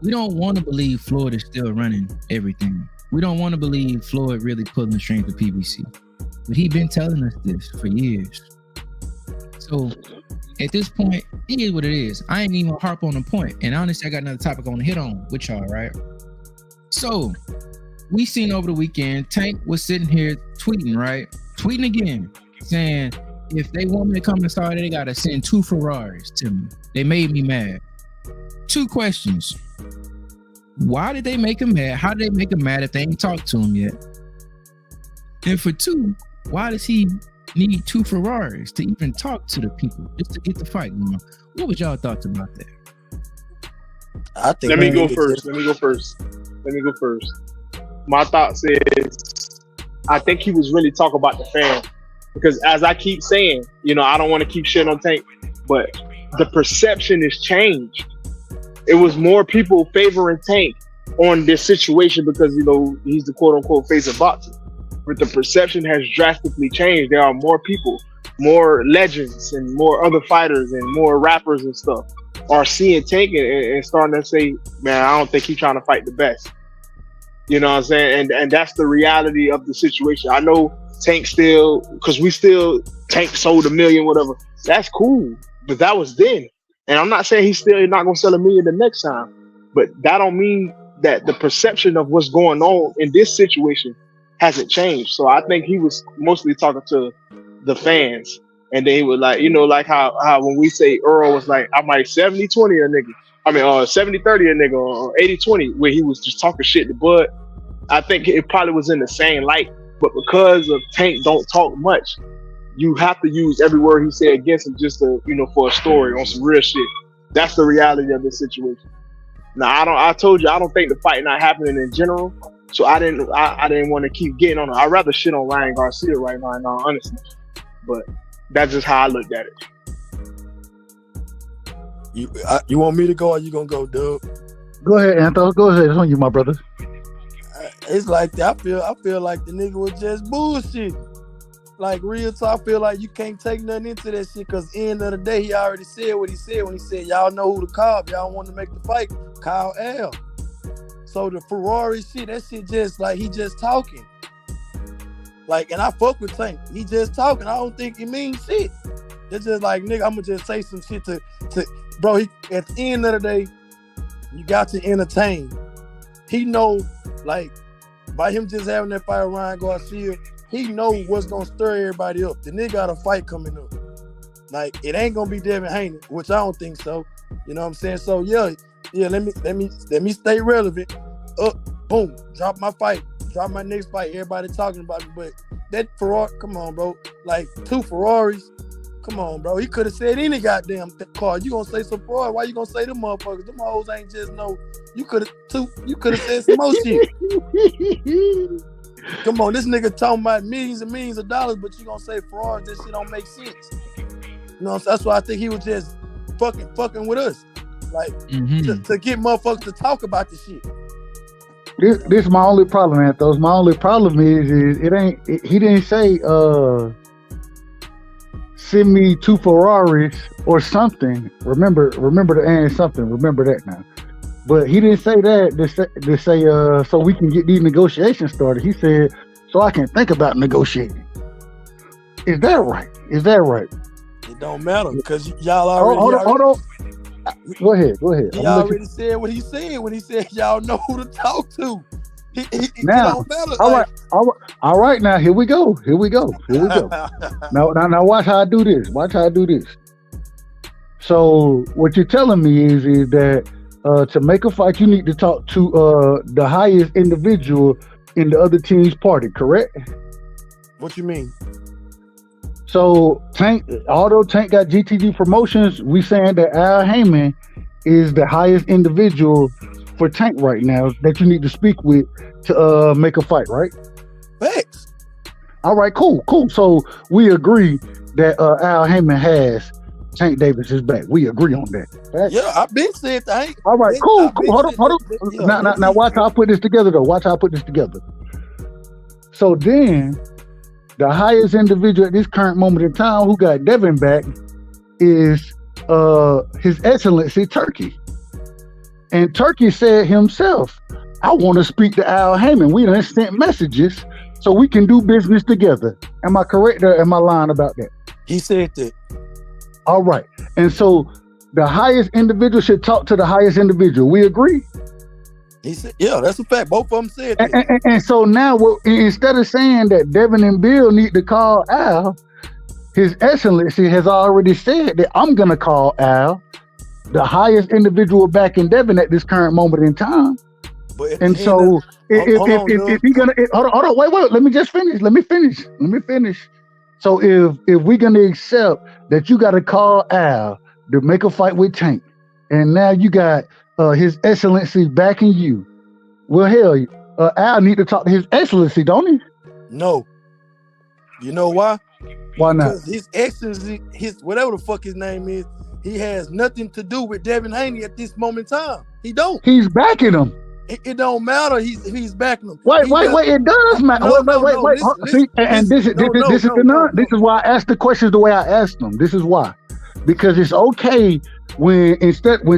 We don't want to believe Floyd is still running everything. We don't want to believe Floyd really pulling the strings of PBC. But he been telling us this for years. So at this point, it is what it is. I ain't even harp on the point. And honestly, I got another topic I want to hit on with y'all, right? So we seen over the weekend, Tank was sitting here tweeting, right? Tweeting again, saying, if they want me to come to Saudi, they got to send 2 Ferraris to me. They made me mad. 2 questions. Why did they make him mad? How did they make him mad if they ain't talked to him yet? And for 2, why does he need 2 Ferraris to even talk to the people, just to get the fight? You know? What was y'all thoughts about that? I think. Let me go first. My thoughts is, I think he was really talking about the fan, because as I keep saying, you know, I don't want to keep shit on Tank, but the perception has changed. It was more people favoring Tank on this situation because, you know, he's the quote unquote face of boxing. But the perception has drastically changed. There are more people, more legends, and more other fighters, and more rappers and stuff are seeing Tank and starting to say, man, I don't think he's trying to fight the best. You know what I'm saying? And that's the reality of the situation. I know Tank still, because Tank sold 1 million, whatever. That's cool, but that was then. And I'm not saying he's still not going to sell 1 million the next time, but that don't mean that the perception of what's going on in this situation hasn't changed. So I think he was mostly talking to the fans, and they were like, you know, like how when we say Earl was like, I might 70-20 a nigga. I mean, 70-30 a nigga, or 80-20, where he was just talking shit to Bud. I think it probably was in the same light, but because of Tank don't talk much, you have to use every word he said against him just to, you know, for a story on some real shit. That's the reality of this situation. Now, I told you, I don't think the fight not happening in general, so I didn't want to keep getting on it. I'd rather shit on Ryan Garcia right now, in all honesty. But that's just how I looked at it. You want me to go, or you gonna go, Doug? Go ahead, Anthony. Go ahead. It's on you, my brother. It's like that. I feel like the nigga was just bullshit. Like, real talk, I feel like you can't take nothing into that shit, because end of the day, he already said what he said when he said, y'all know who to call. If y'all want to make the fight, call Al. So the Ferrari shit, that shit just like, he just talking. Like, and I fuck with Tank. He just talking. I don't think he means shit. It's just like, nigga, I'm gonna just say some shit to bro, at the end of the day, you got to entertain. He know, like, by him just having that fight with Ryan Garcia, he know what's gonna stir everybody up. The nigga got a fight coming up. Like, it ain't gonna be Devin Haney, which I don't think so. You know what I'm saying? So yeah, let me stay relevant. Boom, drop my fight, drop my next fight. Everybody talking about me, but that Ferrari, come on, bro. Like, 2 Ferraris, come on, bro. He could have said any goddamn car. You gonna say some Ferrari? Why you gonna say them motherfuckers? Them hoes ain't just no. You could have said some more shit. Come on, this nigga talking about millions and millions of dollars, but you gonna say Ferrari? This shit don't make sense. You know, that's why I think he was just fucking with us, like, to get motherfuckers to talk about the shit. This is my only problem, Anthos. My only problem is it ain't. He didn't say send me 2 Ferraris or something. Remember to add something. Remember that now. But he didn't say that to say so we can get these negotiations started. He said so I can think about negotiating. Is that right? It don't matter, because y'all already. Hold on. Go ahead. He already said what he said when he said y'all know who to talk to. Now, don't matter, all right. Now here we go. Now watch how I do this. So what you're telling me is that to make a fight, you need to talk to the highest individual in the other team's party, correct? What you mean? So although Tank got GTG promotions, we saying that Al Heyman is the highest individual for Tank right now that you need to speak with to make a fight, right? Thanks. All right, cool. So we agree that Al Heyman has Tank Davis is back. We agree on that. Right? Yeah, I've been said that. All right, cool. Hold on. Now watch how I put this together, though. Watch how I put this together. So then, the highest individual at this current moment in time who got Devin back is His Excellency Turkey. And Turkey said himself, I want to speak to Al Heyman. We done sent messages so we can do business together. Am I correct or am I lying about that? He said that. All right. And so the highest individual should talk to the highest individual. We agree? He said, yeah, that's a fact. Both of them said that. And so now, instead of saying that Devin and Bill need to call Al, His Excellency has already said that I'm going to call Al, the highest individual back in Devin at this current moment in time. And so, if he gonna hold on, wait, let me just finish. Let me finish. So if we're gonna accept that you got to call Al to make a fight with Tank, and now you got His Excellency backing you, well, hell, Al need to talk to His Excellency, don't he? No. You know why? Why not? Because His Excellency, whatever the fuck his name is, he has nothing to do with Devin Haney at this moment in time. He don't. He's backing him. It don't matter. He's backing him. Wait. It does matter. Wait. See, this is why I asked the questions the way I asked them. This is why, because it's okay when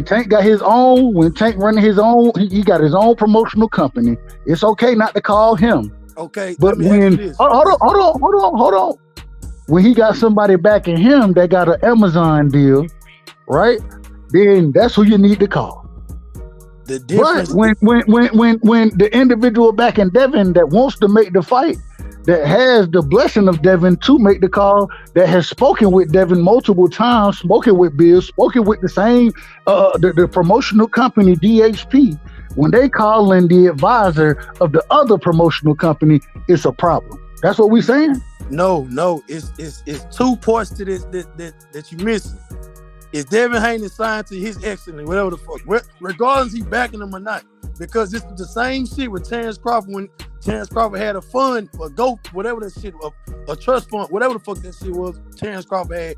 Tank got his own, when Tank running his own, he got his own promotional company. It's okay not to call him. Okay, but when hold on, when he got somebody backing him that got an Amazon deal, right? Then that's who you need to call. The difference. But when the individual back in Devin that wants to make the fight, that has the blessing of Devin to make the call, that has spoken with Devin multiple times, spoken with Bill, spoken with the same the promotional company DHP, when they call in the advisor of the other promotional company, it's a problem. That's what we're saying. No, it's two parts to this that you missing. Is Devin Haney signed to His Excellency, whatever the fuck, regardless he backing him or not? Because this is the same shit with Terrence Crawford when Terrence Crawford had a fund, a GOAT, whatever that shit, a trust fund, whatever the fuck that shit was. Terrence Crawford had.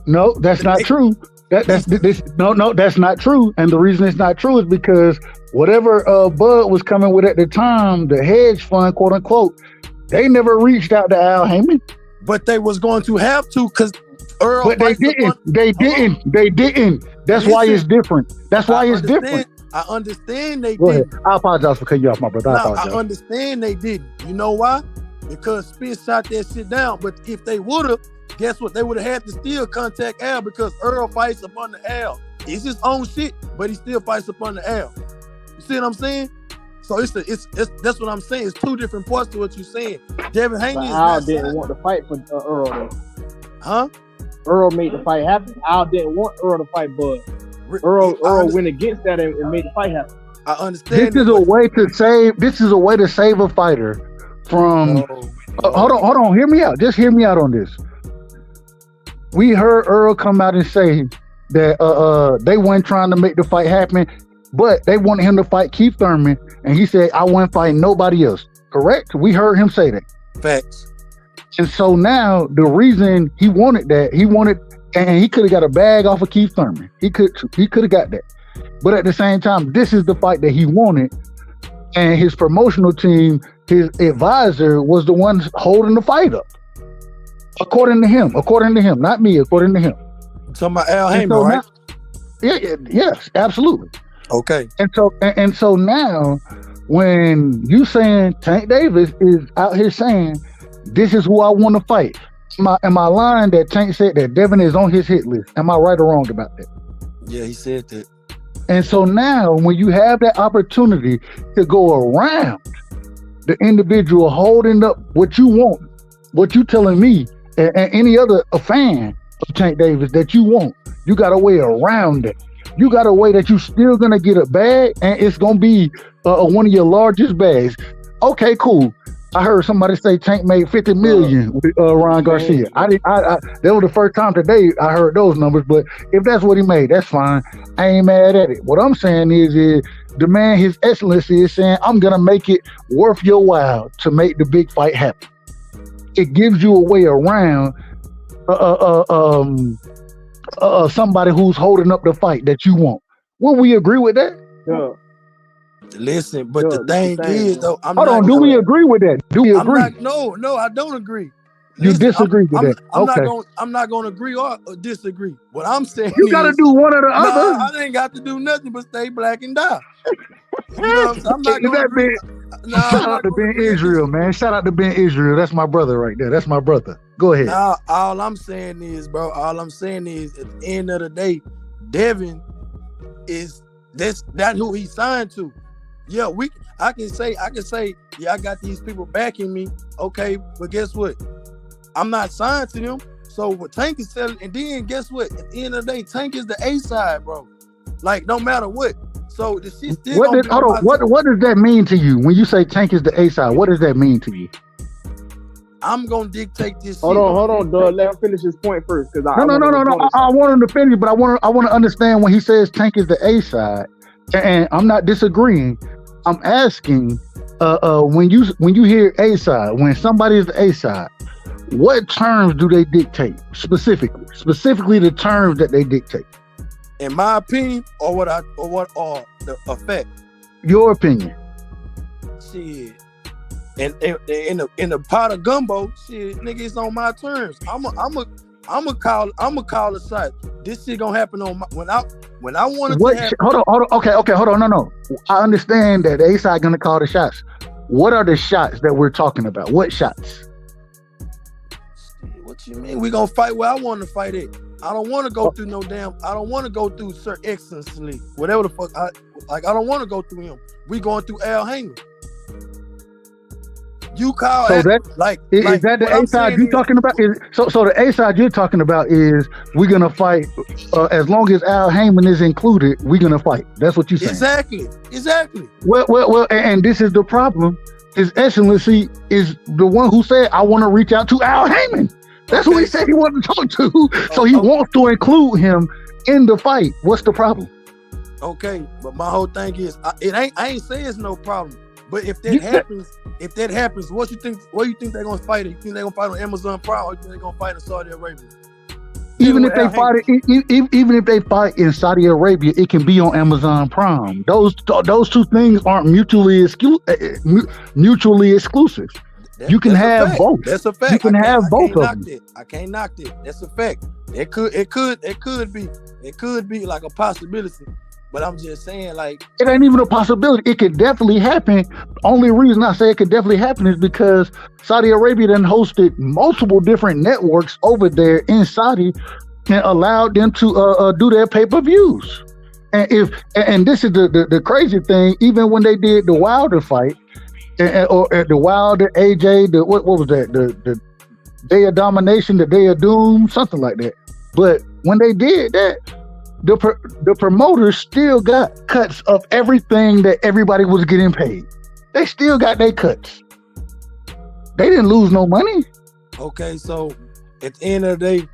No, that's not true. That's not true. And the reason it's not true is because whatever Bud was coming with at the time, the hedge fund, quote unquote, they never reached out to Al Heyman. But they was going to have to, because Earl. But they didn't. That's why it's different. That's why it's different. I understand they Go didn't. ahead. I apologize for cutting you off, my brother. I understand they didn't. You know why? Because Spence shot that shit down. But if they would have, guess what? They would have had to still contact Al, because Earl fights up under Al. It's his own shit, but he still fights up under Al. You see what I'm saying? So it's that's what I'm saying. It's two different parts to what you're saying. Devin Haney Al didn't want to fight for Earl though. Huh? Earl made the fight happen. Al didn't want Earl to fight Bud. Earl went against that and made the fight happen. I understand. This is a way to save a fighter from. Hold on. Hear me out. Just hear me out on this. We heard Earl come out and say that they weren't trying to make the fight happen, but they wanted him to fight Keith Thurman, and he said, "I won't fight nobody else." Correct? We heard him say that. Facts. And so now the reason he wanted, and he could have got a bag off of Keith Thurman. He could have got that. But at the same time, this is the fight that he wanted. And his promotional team, his advisor, was the one holding the fight up. According to him, not me, according to him. Talking about Al Heyman, right? Yes, absolutely. Okay. And so now, when you saying Tank Davis is out here saying, this is who I want to fight. Am I lying that Tank said that Devin is on his hit list? Am I right or wrong about that? Yeah, he said that. And so now, when you have that opportunity to go around the individual holding up what you want, what you telling me and any other fan of Tank Davis that you want, you got a way around it. You got a way that you still gonna get a bag, and it's gonna be one of your largest bags. Okay, cool. I heard somebody say Tank made $50 million with Ron Garcia. That was the first time today I heard those numbers, but if that's what he made, that's fine. I ain't mad at it. What I'm saying is the man, His Excellency, is saying, I'm gonna make it worth your while to make the big fight happen. It gives you a way around somebody who's holding up the fight that you want. Will we agree with that? Yeah. Listen, but Yeah, the thing is, though, I'm Hold not. on, do we agree with that? Do we agree? No, I don't agree. You Listen, disagree with that? Okay. I'm not gonna agree or disagree. What I'm saying You gotta is, do one or the other. I ain't got to do nothing but stay black and die. You know what I'm not gonna agree. Shout out to Ben Israel, man. Shout out to Ben Israel. That's my brother right there. That's my brother. Go ahead. Now, all I'm saying is, bro, at the end of the day, Devin is that's who he signed to. Yeah, I can say, yeah, I got these people backing me. Okay, but guess what? I'm not signed to them. So what Tank is selling, and then guess what? At the end of the day, Tank is the A side, bro. Like, no matter what. So the shit still what does that mean to you when you say Tank is the A side? What does that mean to you? I'm gonna dictate this. Hold on, Doug. Let him finish his point first. No. I want him to finish, but I want to understand when he says Tank is the A side, and I'm not disagreeing. I'm asking, when you hear A side, when somebody is the A side, what terms do they dictate specifically? Specifically, the terms that they dictate. In my opinion, or what the effect? Your opinion. Shit. And in the pot of gumbo, shit, nigga, it's on my terms. I'ma call the site. This shit gonna happen on my when I want it to happen. Hold on. Okay, hold on. No. I understand that the A side gonna call the shots. What are the shots that we're talking about? What shots? What you mean? We gonna fight where I want to fight it. I don't want to go through I don't want to go through Sir Excellency, whatever the fuck. I don't want to go through him. We going through Al Hanger. You call so is that the A side you talking about? So the A side you're talking about is we're gonna fight as long as Al Heyman is included. We're gonna fight. That's what you're saying. Exactly. Well, and this is the problem. His Excellency is the one who said, "I want to reach out to Al Heyman." That's who he said he wanted to talk to. So he wants to include him in the fight. What's the problem? Okay, but my whole thing is, I ain't saying it's no problem. But if that happens, what you think they're gonna fight? You think they're gonna fight on Amazon Prime, or you think they're gonna fight in Saudi Arabia? Even if they fight in Saudi Arabia, it can be on Amazon Prime. Those two things aren't mutually exclusive. You can have both. That's a fact. You can have both of them. I can't knock it. That's a fact. It could be like a possibility. But I'm just saying, like, it ain't even a possibility. It could definitely happen. Only reason I say it could definitely happen is because Saudi Arabia then hosted multiple different networks over there in Saudi and allowed them to do their pay-per-views. And this is the crazy thing. Even when they did the Wilder fight, or the Wilder AJ, what was that? The Day of Domination, the Day of Doom, something like that. But when they did that, the promoters still got cuts of everything that everybody was getting paid. They still got their cuts. They didn't lose no money. Okay, so at the end of the day,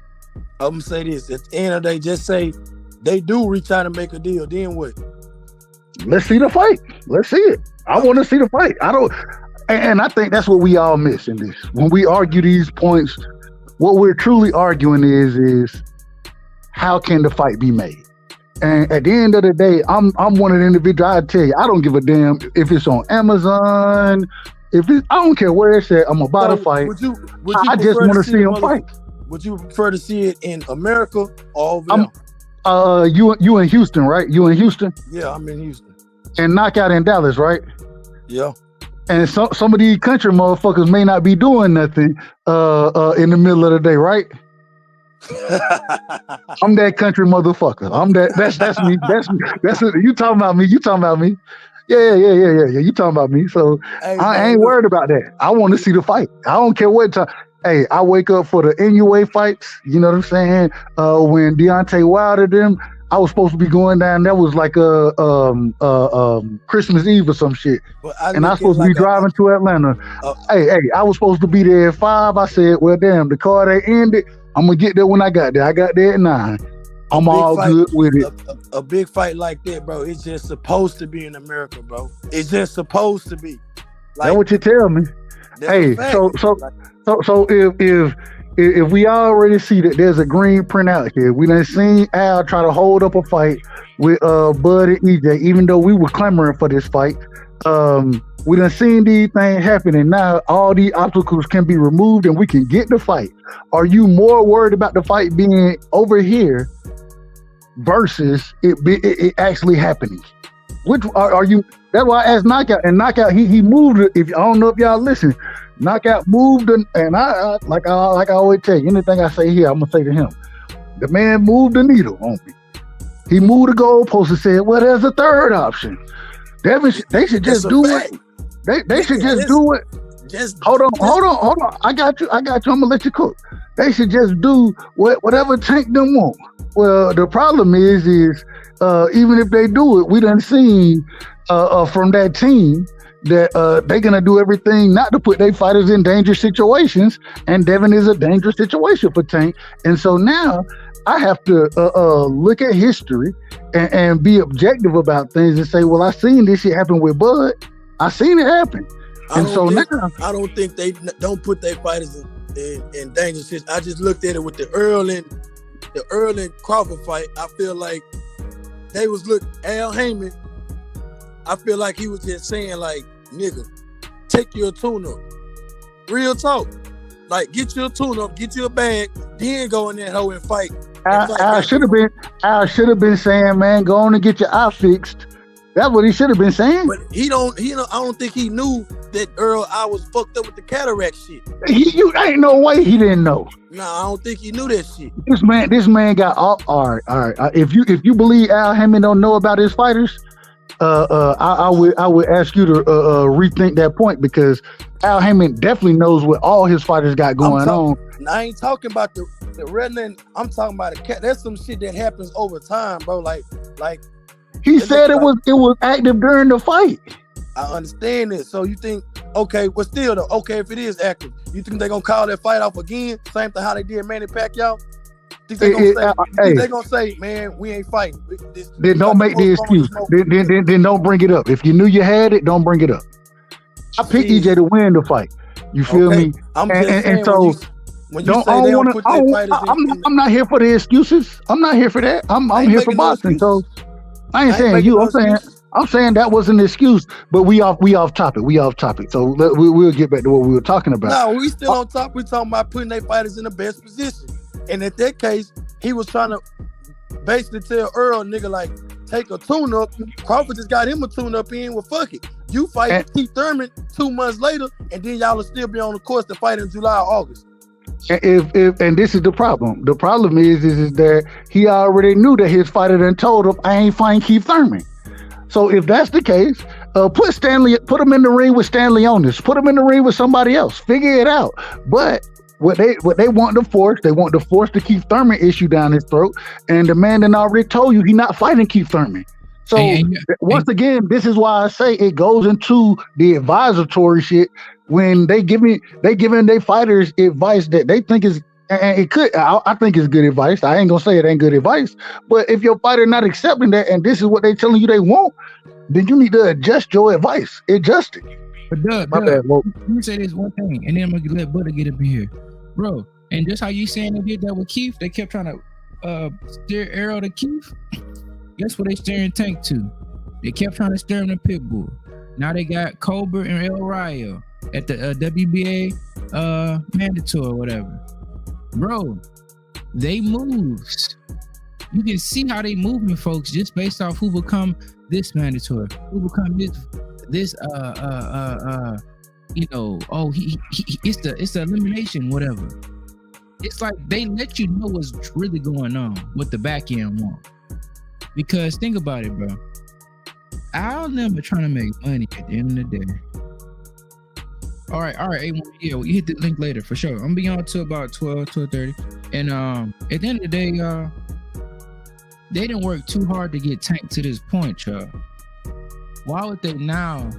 I'm gonna say this. At the end of the day, just say they do reach out and make a deal. Then what? Let's see the fight. Let's see it. I want to see the fight. And I think that's what we all miss in this. When we argue these points, what we're truly arguing is how can the fight be made? And at the end of the day, I'm one of the individuals. I tell you, I don't give a damn if it's on Amazon. I don't care where it's at. I'm about to fight. I just want to see him fight. Would you prefer to see it in America or over there? You in Houston, right? You in Houston? Yeah, I'm in Houston. And Knockout in Dallas, right? Yeah. And some of these country motherfuckers may not be doing nothing in the middle of the day, right? I'm that country motherfucker. That's me. That's it. You talking about me. Yeah. You talking about me. So hey, I ain't worried about that. I want to see the fight. I don't care what time. Hey, I wake up for the NUA fights. You know what I'm saying? When Deontay Wilder them, I was supposed to be going down. That was like Christmas Eve or some shit. And I was supposed to be driving to Atlanta. Hey, I was supposed to be there at 5. I said, well, damn, the card ain't ended. I'm gonna get there when I got there. I got there at 9. I'm all good with it. A big fight like that, bro, it's just supposed to be in America, bro. It's just supposed to be. That's what you tell me. Hey, so if if we already see that there's a green print out here, we done seen Al try to hold up a fight with Bud and EJ, even though we were clamoring for this fight. We done seen these things happen, and now all these obstacles can be removed and we can get the fight. Are you more worried about the fight being over here versus it actually happening? Which are you? That's why I asked Knockout, and Knockout he moved it. If I don't know if y'all listen, Knockout moved, and I like I always tell you, anything I say here, I'm gonna say to him. The man moved the needle on me. He moved the goalpost and said, "Well, there's a third option. They should just do it. They should just do it. Just hold on. I got you. I'm gonna let you cook. They should just do whatever Tank them want. Well, the problem is even if they do it, we done seen from that team that they're gonna do everything not to put their fighters in dangerous situations, and Devin is a dangerous situation for Tank. And so now I have to look at history and be objective about things and say, well, I seen this shit happen with Bud. I seen it happen. And so now I don't think they don't put their fighters in dangerous situations. I just looked at it with the Earl and Crawford fight. I feel like they was Al Heyman. I feel like he was just saying like, nigga, take your tune-up. Real talk. Like, get your tune-up, get your bag, then go in that hoe and fight. Al should have been saying, man, go on and get your eye fixed. That's what he should have been saying. But I don't think he knew that Earl I was fucked up with the cataract shit. You ain't no way he didn't know. Nah, I don't think he knew that shit. This man got all right. If you believe Al Heyman don't know about his fighters, I would ask you to rethink that point, because Al Heyman definitely knows what all his fighters got going on. I ain't talking about the wrestling. I'm talking about the cat. There's some shit that happens over time, bro. Like he said it was active during the fight. I understand it. So you think, okay, but still though, okay, if it is active, you think they're gonna call that fight off again? Same thing how they did Manny Pacquiao? Think they gonna say, man, we ain't fighting. Then don't make the excuse. Then don't bring it up. If you knew you had it, don't bring it up. I picked EJ to win the fight. You feel me? I'm not here for the excuses. I'm not here for that. I'm here for boxing. So I ain't saying you. I'm saying that was an excuse, but we off topic. So we'll get back to what we were talking about. No, we still on top. We talking about putting their fighters in the best position. And in that case, he was trying to basically tell Earl, nigga, like, take a tune-up. Crawford just got him a tune-up in. Well, fuck it. You fight Keith Thurman 2 months later, and then y'all will still be on the course to fight in July or August. And this is the problem. The problem is that he already knew that his fighter done told him, I ain't fighting Keith Thurman. So if that's the case, put him in the ring with Stanley on this. Put him in the ring with somebody else. Figure it out. But what they want to force the Keith Thurman issue down his throat. And the man done already told you he's not fighting Keith Thurman. So once again, this is why I say it goes into the advisory shit when they giving their fighters advice that they think is, and it could, I think it's good advice. I ain't gonna say it ain't good advice, but if your fighter not accepting that and this is what they telling you they want, then you need to adjust your advice. Adjust it. But Doug, let me say this one thing, and then I'm gonna let Butter get up in here, bro. And just how you saying they did that with Keith, they kept trying to steer Arrow to Keith. Guess what they steering Tank to? They kept trying to steer him to Pitbull. Now they got Cobra and El Rayo at the WBA mandatory or whatever. Bro, they moves. You can see how they moving, folks, just based off who become this mandatory, who become this it's the elimination, whatever. It's like they let you know what's really going on, what the back end want. Because think about it, bro. I'll never trying to make money at the end of the day. All right. Yeah, well, you hit the link later for sure. I'm gonna be on to about 12:30. And at the end of the day, they didn't work too hard to get Tank to this point, y'all. Why would they now?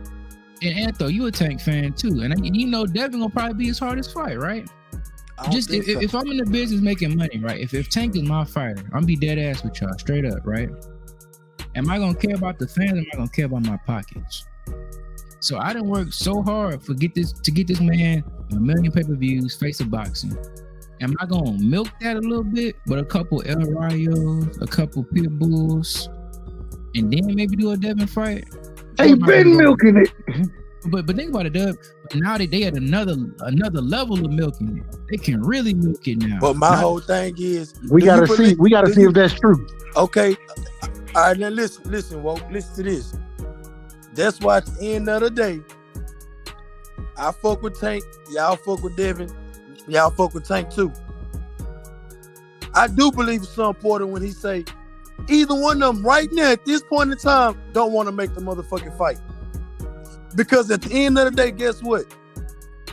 And Antho, you a Tank fan too, and you know Devin gonna probably be his hardest fight, right? Just if I'm in the business making money, right? If Tank is my fighter, I'm be dead ass with y'all, straight up, right? Am I gonna care about the fans? Or am I gonna care about my pockets? So I didn't work so hard to get this man 1 million pay-per-views, face of boxing, am I gonna milk that a little bit? But a couple El Rayos, a couple Pit Bulls, and then maybe do a Devin fight. They been milking it. But think about it, Dub. Now they at another level of milking it. They can really milk it now. But my whole thing is we gotta see if that's true. Okay. All right, now listen, Woke, listen to this. That's why at the end of the day, I fuck with Tank, y'all fuck with Devin, y'all fuck with Tank too. I do believe it's so important when he say either one of them right now at this point in time don't want to make the motherfucking fight. Because at the end of the day, guess what?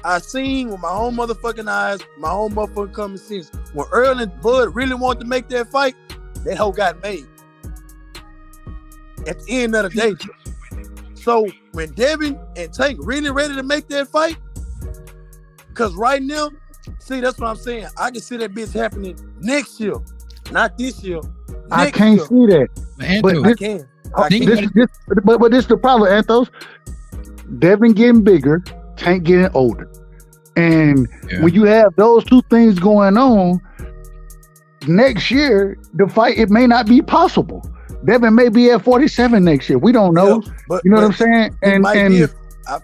I seen with my own motherfucking eyes, my own motherfucking common sense. When Earl and Bud really wanted to make that fight, that hoe got made. At the end of the day. So when Devin and Tank really ready to make that fight, because right now, see, that's what I'm saying. I can see that bitch happening next year, not this year. I can't see that. But I can. But this is the problem, Anthos. Devin getting bigger, Tank getting older. And when you have those two things going on, next year, the fight, it may not be possible. Devin may be at 47 next year. We don't know. Yeah, but, you know what I'm saying? And I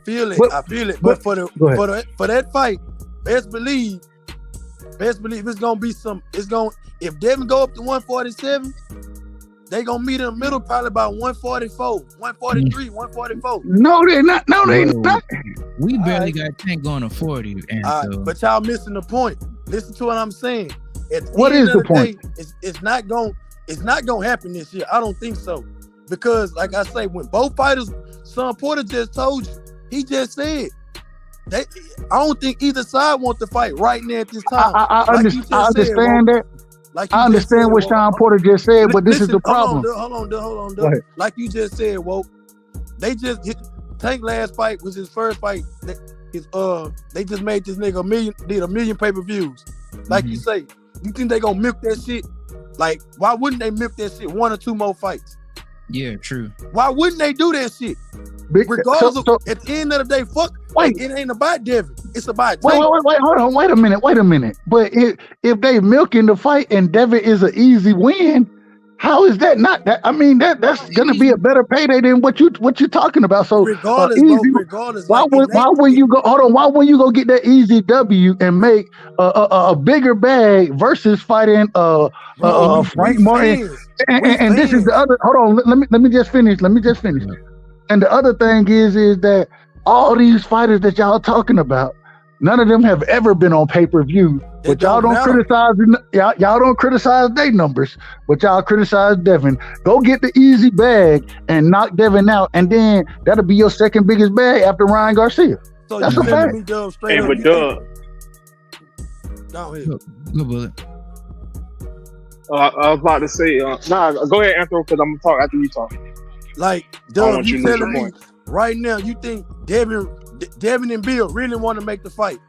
feel it. But for that fight, best believe it's gonna be if Devin go up to 147, they gonna meet in the middle probably about 144, 143, 144. No, they're not. No, they're not. We barely got Tank going to 40. But y'all missing the point. Listen to what I'm saying. What is the point? It's not gonna happen this year. I don't think so. Because like I say, when both fighters, Son Porter just told you, he just said I don't think either side wants to fight right now at this time. I understand that. I understand what Sean Porter just said, but this is the problem. Hold on. Like you just said, Woke. They just Tank last fight was his first fight. They just made this nigga a million pay-per-views. Like you say, you think they gonna milk that shit? Like, why wouldn't they milk that shit 1 or 2 more fights? Yeah, true. Why wouldn't they do that shit? Regardless of, at the end of the day, it ain't about Devin. It's about Tank. Wait, hold on. Wait a minute. But if they milking the fight and Devin is an easy win, how is that not that? I mean, that's gonna be a better payday than what you talking about. So regardless. Why would you go? Hold on. Why would you go get that easy W and make a bigger bag versus fighting Frank Martin? And this is the other. Hold on. Let me just finish. And the other thing is that all these fighters that y'all talking about, none of them have ever been on pay-per-view. But y'all don't criticize y'all don't criticize their numbers, but y'all criticize Devin. Go get the easy bag and knock Devin out, and then that'll be your second biggest bag after Ryan Garcia. So that's a fact. Go ahead. Good bullet. I was about to say, go ahead, Anthony, because I'm gonna talk after you talk. Like, Doug, you telling me right now you think Devin and Bill really want to make the fight?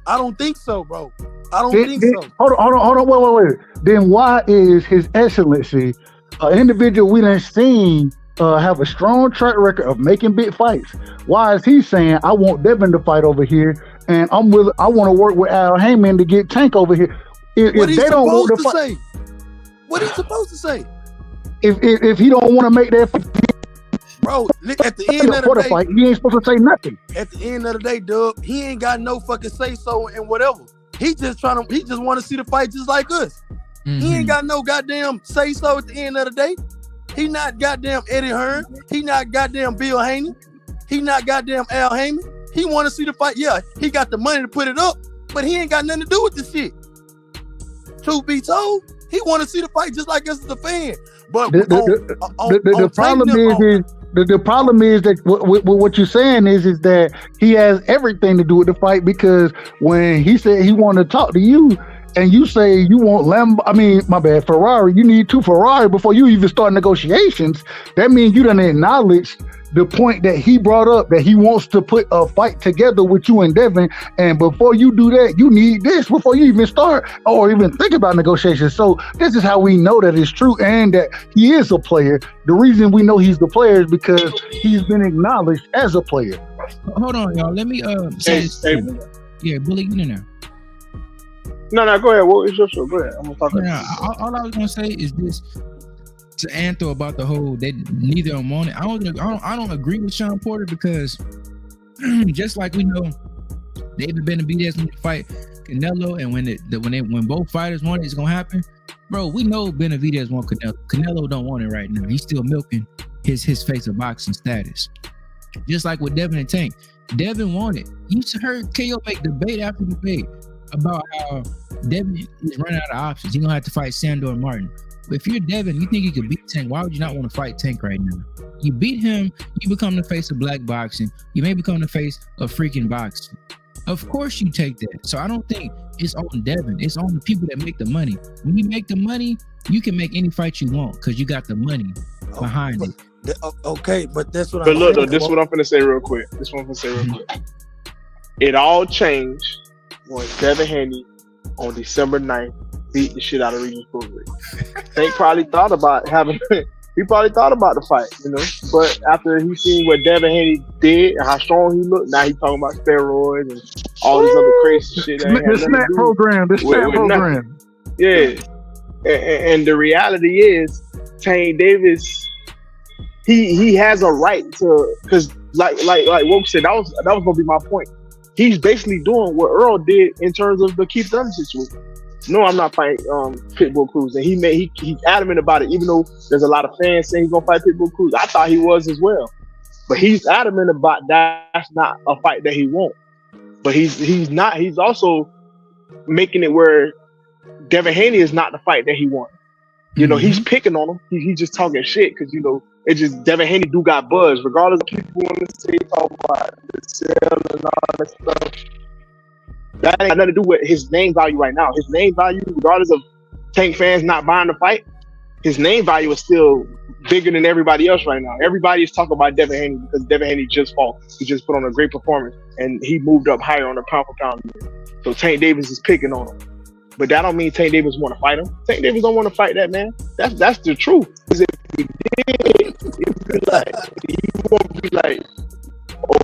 I don't think so, bro. I don't think so. Hold on, wait. Then why is His Excellency, an individual we done seen have a strong track record of making big fights? Why is he saying, I want Devin to fight over here, and I want to work with Al Heyman to get Tank over here? What he supposed to say? What he supposed to say? If he don't want to make that fight, bro, at the end of the day, fight, he ain't supposed to say nothing. At the end of the day, Doug, he ain't got no fucking say so and whatever. He just want to see the fight just like us. He ain't got no goddamn say so at the end of the day. He not goddamn Eddie Hearn. He not goddamn Bill Haney. He not goddamn Al Heyman. He want to see the fight. Yeah, he got the money to put it up, but he ain't got nothing to do with the shit. Truth be told, he want to see the fight just like us as a fan. But the problem is that what you're saying is that he has everything to do with the fight, because when he said he wanted to talk to you and you say you want Ferrari, you need 2 Ferrari before you even start negotiations, that means you done acknowledge the point that he brought up, that he wants to put a fight together with you and Devin. And before you do that, you need this before you even start or even think about negotiations. So this is how we know that it's true and that he is a player. The reason we know he's the player is because he's been acknowledged as a player. Hold on, y'all. Let me say this. Yeah, Bully, get in there. No, go ahead. What is your show? Go ahead. I'm gonna talk. All I was gonna say is this to Anthro about the whole they neither of them want it. I don't agree with Sean Porter because just like we know David Benavidez want to fight Canelo, and when both fighters want it, it's gonna happen. Bro, we know Benavidez want Canelo. Canelo don't want it right now. He's still milking his face of boxing status. Just like with Devin and Tank. Devin wanted. You heard KO make debate after debate about how Devin is running out of options. He's gonna have to fight Sandor and Martin. But if you're Devin, you think you could beat Tank, why would you not want to fight Tank right now? You beat him, you become the face of black boxing. You may become the face of freaking boxing. Of course you take that. So I don't think it's on Devin. It's on the people that make the money. When you make the money, you can make any fight you want because you got the money behind it. Okay, but that's what I'm saying. But look, this is what I'm going to say real quick. It all changed when Devin Haney on December 9th beat the shit out of Regis Prograis. Tank probably thought about the fight, you know. But after he seen what Devin Haney did and how strong he looked, now he's talking about steroids and all this other crazy shit. The SNAP program. Yeah. And the reality is, Tank Davis, he has a right to, because like Woke said, that was gonna be my point. He's basically doing what Earl did in terms of the Keith Thurman situation. No, I'm not fighting Pitbull Cruz, and he's adamant about it. Even though there's a lot of fans saying he's gonna fight Pitbull Cruz, I thought he was as well. But he's adamant about that's not a fight that he won't. But he's not. He's also making it where Devin Haney is not the fight that he wants. You know, he's picking on him. He's just talking shit because, you know, it just Devin Haney do got buzz, regardless of people want to say talk about the sale and all that stuff. That ain't got nothing to do with his name value right now. His name value, regardless of Tank fans not buying the fight, his name value is still bigger than everybody else right now. Everybody is talking about Devin Haney because Devin Haney just fought. He just put on a great performance and he moved up higher on the pound for pound. So Tank Davis is picking on him. But that don't mean Tank Davis want to fight him. Tank Davis don't want to fight that man. That's the truth. Because if he did, he won't be like, oh,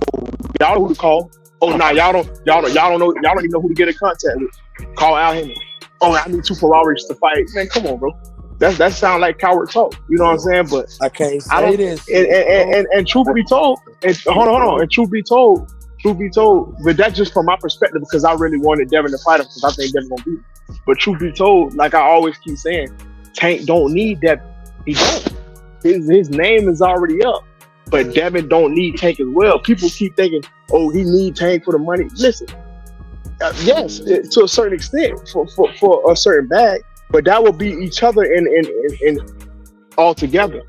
y'all know who to call. Oh, nah, y'all don't even know who to get in contact with. Call Al Heyman. Oh, I need 2 Ferraris to fight. Man, come on, bro. That sound like coward talk. You know what I'm saying? But I can't say this. And truth be told, hold on. And truth be told, but that's just from my perspective because I really wanted Devin to fight him because I think Devin gonna beat him. But truth be told, like I always keep saying, Tank don't need that. He don't. His name is already up. But Devin don't need Tank as well. People keep thinking, oh, he need Tank for the money. Listen, yes, to a certain extent for a certain bag, but that will be each other in all together.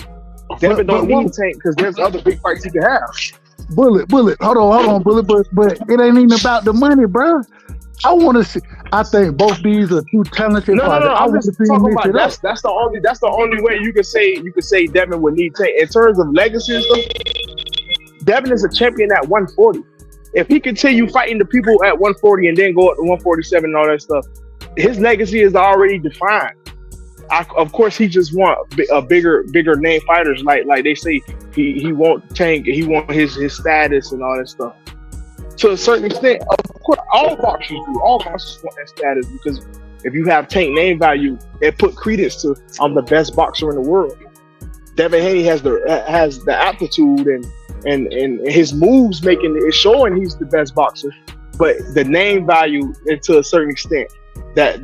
Devin don't need Tank because there's other big fights he can have. Bullet. Hold on, Bullet. But it ain't even about the money, bro. I want to see. I think both these are two talented fighters. No. I'm just talking about that's the only way you could say Devin would need Tank in terms of legacy and stuff. Devin is a champion at 140. If he continue fighting the people at 140 and then go up to 147 and all that stuff, his legacy is already defined. Of course, he just want a bigger name fighters. Like they say, he want Tank. He want his status and all that stuff. To a certain extent, of course, all boxers do. All boxers want that status because if you have Tank name value, it put credence to I'm the best boxer in the world. Devin Haney has the aptitude and his moves making it showing he's the best boxer, but the name value to a certain extent that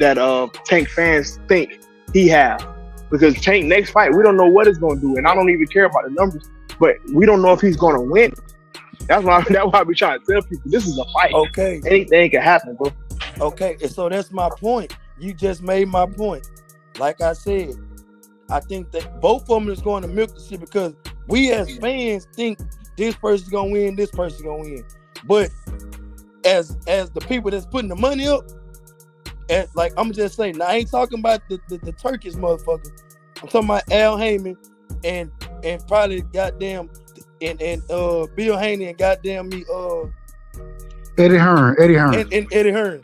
Tank fans think he have, because Tank next fight we don't know what it's going to do, and I don't even care about the numbers, but we don't know if he's going to win. That's why we trying to tell people this is a fight. Okay, anything can happen, bro. Okay, so that's my point. You just made my point. Like I said, I think that both of them is going to milk the shit because we as fans think this person's gonna win, this person's gonna win. But as the people that's putting the money up, and like I'm just saying, now I ain't talking about the Turkish motherfucker. I'm talking about Al Heyman and probably goddamn and Bill Haney and goddamn me Eddie Hearn and Eddie Hearn.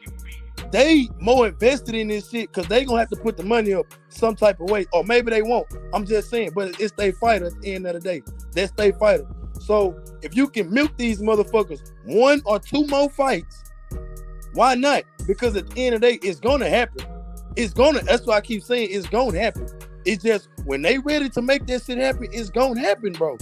They more invested in this shit because they gonna have to put the money up some type of way, or maybe they won't. I'm just saying, but it's their fighter at the end of the day. That's their fighter. So if you can milk these motherfuckers 1 or 2 more fights, Why not? Because at the end of the day, it's gonna happen. That's why I keep saying it's gonna happen. It's just when they ready to make that shit happen, it's gonna happen, bro.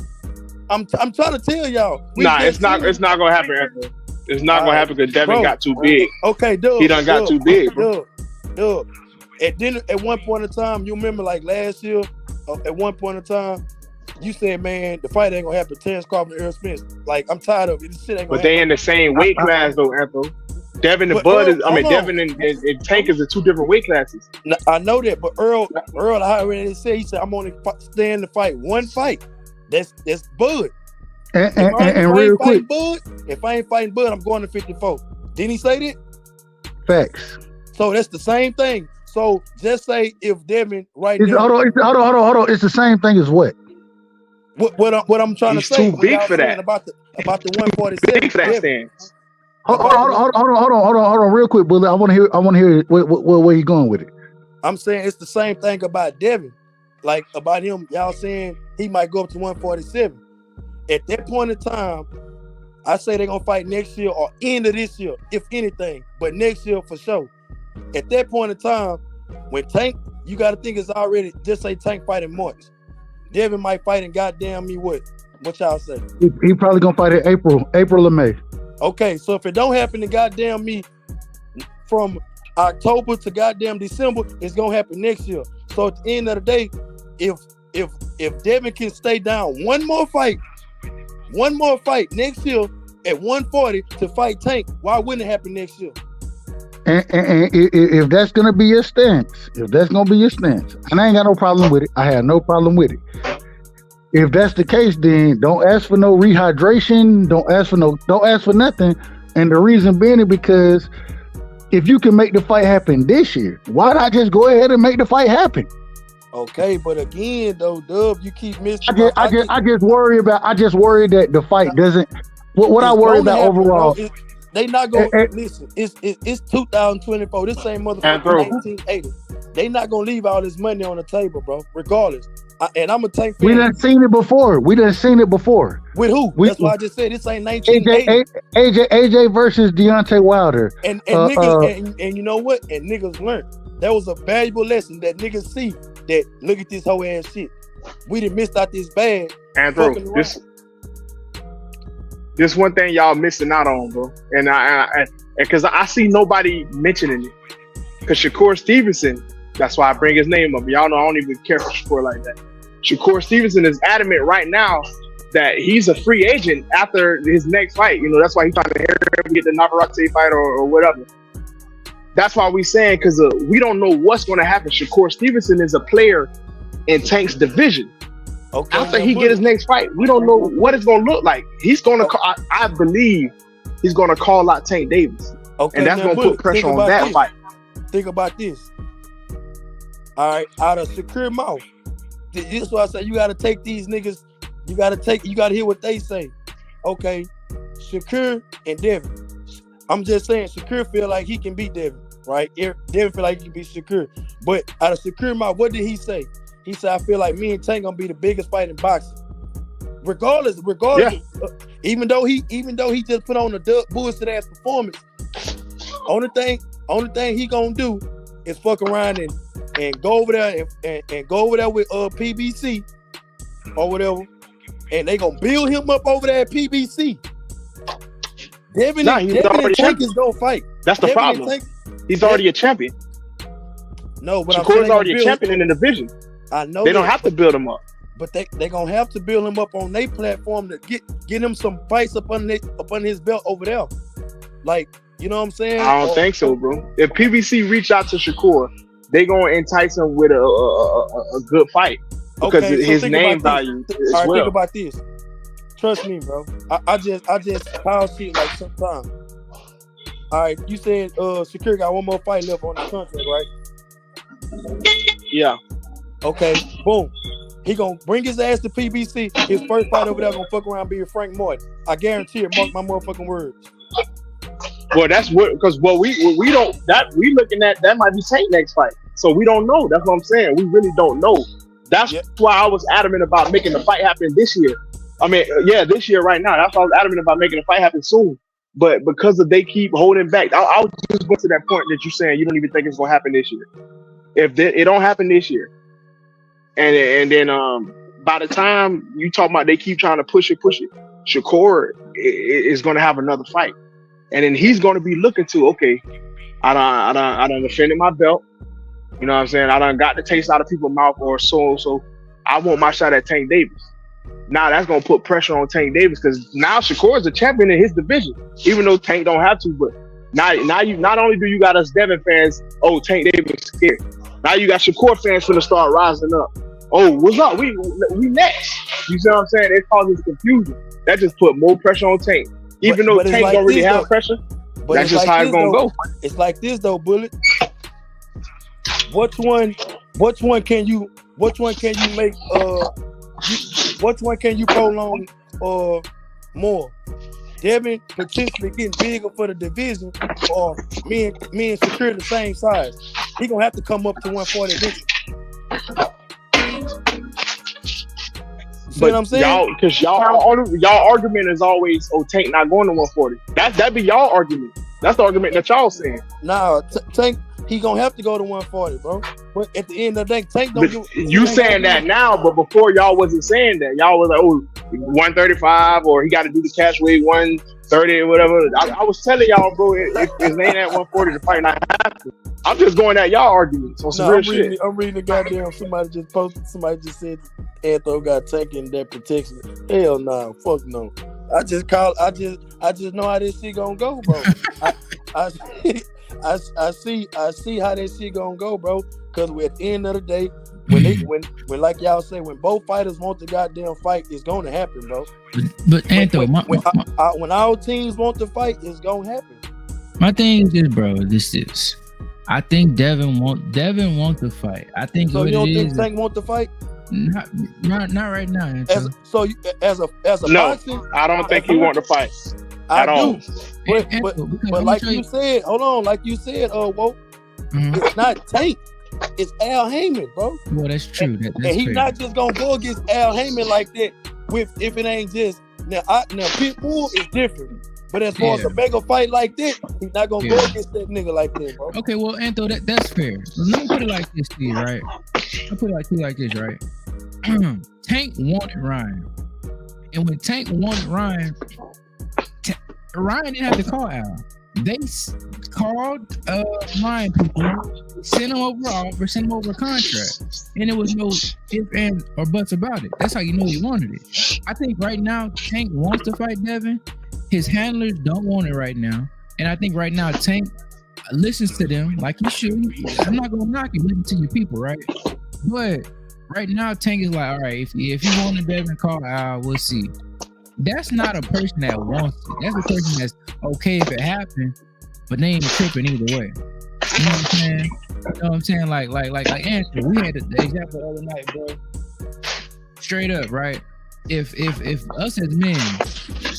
I'm trying to tell y'all. It's not gonna happen, Anthony. It's not gonna happen because Devin got too big. Okay, dude. He done got too big, bro. Dude. At one point in time, you remember like last year, at one point in time, you said, man, the fight ain't gonna happen. Terrence Crawford and Earl Spence. Like, I'm tired of it. This shit ain't gonna happen. They in the same weight class though, Anthony. Devin and Bud Devin and Tank is in two different weight classes. I know that, but Earl, I already said, he said, I'm only staying to fight one fight. That's Bud. And real quick, if I ain't fighting Bud, I'm going to 54. Didn't he say that? Facts. So that's the same thing. So just say if Devin hold on. It's the same thing as what? What I'm trying He's to say. too big for that. About the 147. Big for that stance. Hold on, real quick, Bullet. I want to hear where you going with it. I'm saying it's the same thing about Devin, like about him. Y'all saying he might go up to 147. At that point in time, I say they're gonna fight next year or end of this year, if anything, but next year for sure. At that point in time, when Tank, you got to think it's already, just say Tank fight in March. Devin might fight in goddamn me what y'all say? He probably gonna fight in April or May. Okay, so if it don't happen to goddamn me from October to goddamn December, it's gonna happen next year. So at the end of the day, if Devin can stay down one more fight next year at 140 to fight Tank, why wouldn't it happen next year? And if that's gonna be your stance, and I ain't got no problem with it. I have no problem with it. If that's the case, then don't ask for no rehydration. Don't ask for nothing. And the reason being is because if you can make the fight happen this year, why not just go ahead and make the fight happen? Okay, but again, though, Dub, you keep missing. I just worry that the fight doesn't. What I worry about overall. They not gonna listen. It's 2024. This same motherfucker 1980. They not gonna leave all this money on the table, bro. Regardless, and I'm a Tank fan. We done seen it before. With who? That's why I just said this ain't 1980. AJ versus Deontay Wilder. And niggas and you know what? And niggas learned. That was a valuable lesson that niggas see. That look at this whole ass shit. We done missed out this bag. Andrew, this one thing y'all missing out on, bro. And because I see nobody mentioning it. Because Shakur Stevenson, that's why I bring his name up. Y'all know I don't even care for Shakur like that. Shakur Stevenson is adamant right now that he's a free agent after his next fight. You know, that's why he's trying to get the Navarrete fight or whatever. That's why we saying, because we don't know what's going to happen. Shakur Stevenson is a player in Tank's division. Okay, after he get his next fight, we don't know what it's going to look like. He's going to, I believe, he's going to call out Tank Davis. Okay, and that's going to put pressure on that fight. Think about this. All right, out of Shakur mouth. This is why I say you got to take these niggas. You got to hear what they say. Okay, Shakur and Devin. I'm just saying, Shakur feel like he can beat Devin, right? Devin feel like he can beat Shakur. But out of Shakur mouth, what did he say? He said, I feel like me and Tank gonna be the biggest fight in boxing. Regardless, yeah. Even though he just put on a bullshit ass performance, only thing he gonna do is fuck around and go over there and go over there with PBC or whatever, and they gonna build him up over there at PBC. Devin and Tank is gonna fight. That's the problem. He's already a champion. No, but Shakur's already a champion in the division. I know they don't have to build him up, but they gonna have to build him up on their platform to get him some fights up on his belt over there. Like, you know what I'm saying? I don't think so, bro. If PBC reach out to Shakur, they gonna entice him with a good fight because his name value. All right, think about this. Trust me, bro. I just pile shit like sometimes. All right, you said Shakur got one more fight left on the contract, right? Yeah. Okay, boom. He gonna bring his ass to PBC. His first fight over there gonna fuck around being Frank Martin. I guarantee it. Mark my motherfucking words. Well, that's what, because we don't, that we looking at, that might be Tank next fight. So we don't know. That's what I'm saying. We really don't know. That's why I was adamant about making the fight happen this year. I mean, this year right now. That's why I was adamant about making the fight happen soon. but because of they keep holding back, I'll just go to that point that you're saying you don't even think it's gonna happen this year. If it don't happen this year, and then by the time you talk about they keep trying to push it, Shakur is gonna have another fight, and then he's gonna be looking to, okay, I done defended my belt. You know what I'm saying? I done got the taste out of people's mouth or so I want my shot at Tank Davis. Now that's gonna put pressure on Tank Davis because now Shakur is the champion in his division, even though Tank don't have to. But now you not only do you got us Devin fans, oh Tank Davis scared. Now you got Shakur fans gonna start rising up. Oh, what's up? We next. You see what I'm saying? It causes confusion. That just put more pressure on Tank. Even though Tank don't really have pressure, that's just how it's gonna go. It's like this though, Bullet. Which one can you make which one can you prolong more? Devin potentially getting bigger for the division, or me and Shakur the same size. He gonna have to come up to 140 eventually. See what I'm saying? Y'all argument is always, oh, Tank not going to 140. That be y'all argument. That's the argument that y'all saying. Nah, Tank, he gonna have to go to 140, bro. But at the end of the day, Tank don't do. You saying that now, but before y'all wasn't saying that. Y'all was like, oh, 135, or he got to do the catch weight 130 or whatever. I was telling y'all, bro, if his name at 140, the fight not happen. I'm just going at y'all arguments on some real shit. I'm reading the goddamn. Somebody just posted. Somebody just said Anthony got Tank in that protection. Hell no, fuck no. I just know how this shit gonna go, bro. I see how that shit gonna go, bro. Cause at the end of the day, when like y'all say, when both fighters want the goddamn fight, it's gonna happen, bro. But Anthony, when our teams want the fight, it's gonna happen. My thing is, bro, this is. I think Devin want the fight. I think so. You don't think Tank want the fight? Not right now. As a no, boxing, I don't think he want to fight at all. But like you said, hold on, like you said, Whoa, it's not Tank, it's Al Heyman, bro. Well, that's true. That's and he's not just gonna go against Al Heyman like that. If it ain't just now Pitbull is different. But as far as a mega fight like that, he's not gonna go against that nigga like that, bro. Okay, well, Anthony, that's fair. Let me put it like this to you, right? I'll put it like this, right? Tank wanted Ryan. And when Tank wanted Ryan, Ryan didn't have to call Al. They called Ryan people, sent him over an offer, sent him over a contract. And there was no ifs, ands, or buts about it. That's how you know he wanted it. I think right now, Tank wants to fight Devin. His handlers don't want it right now. And I think right now, Tank listens to them like he should. I'm not going to knock you. Listen to your people, right? But right now, Tank is like, all right, if you want to Devin, call Al, we'll see. That's not a person that wants it. That's a person that's okay if it happens, but they ain't tripping either way. You know what I'm saying? You know what I'm saying? Like Anthony, we had the example the other night, bro. Straight up, right? If us as men,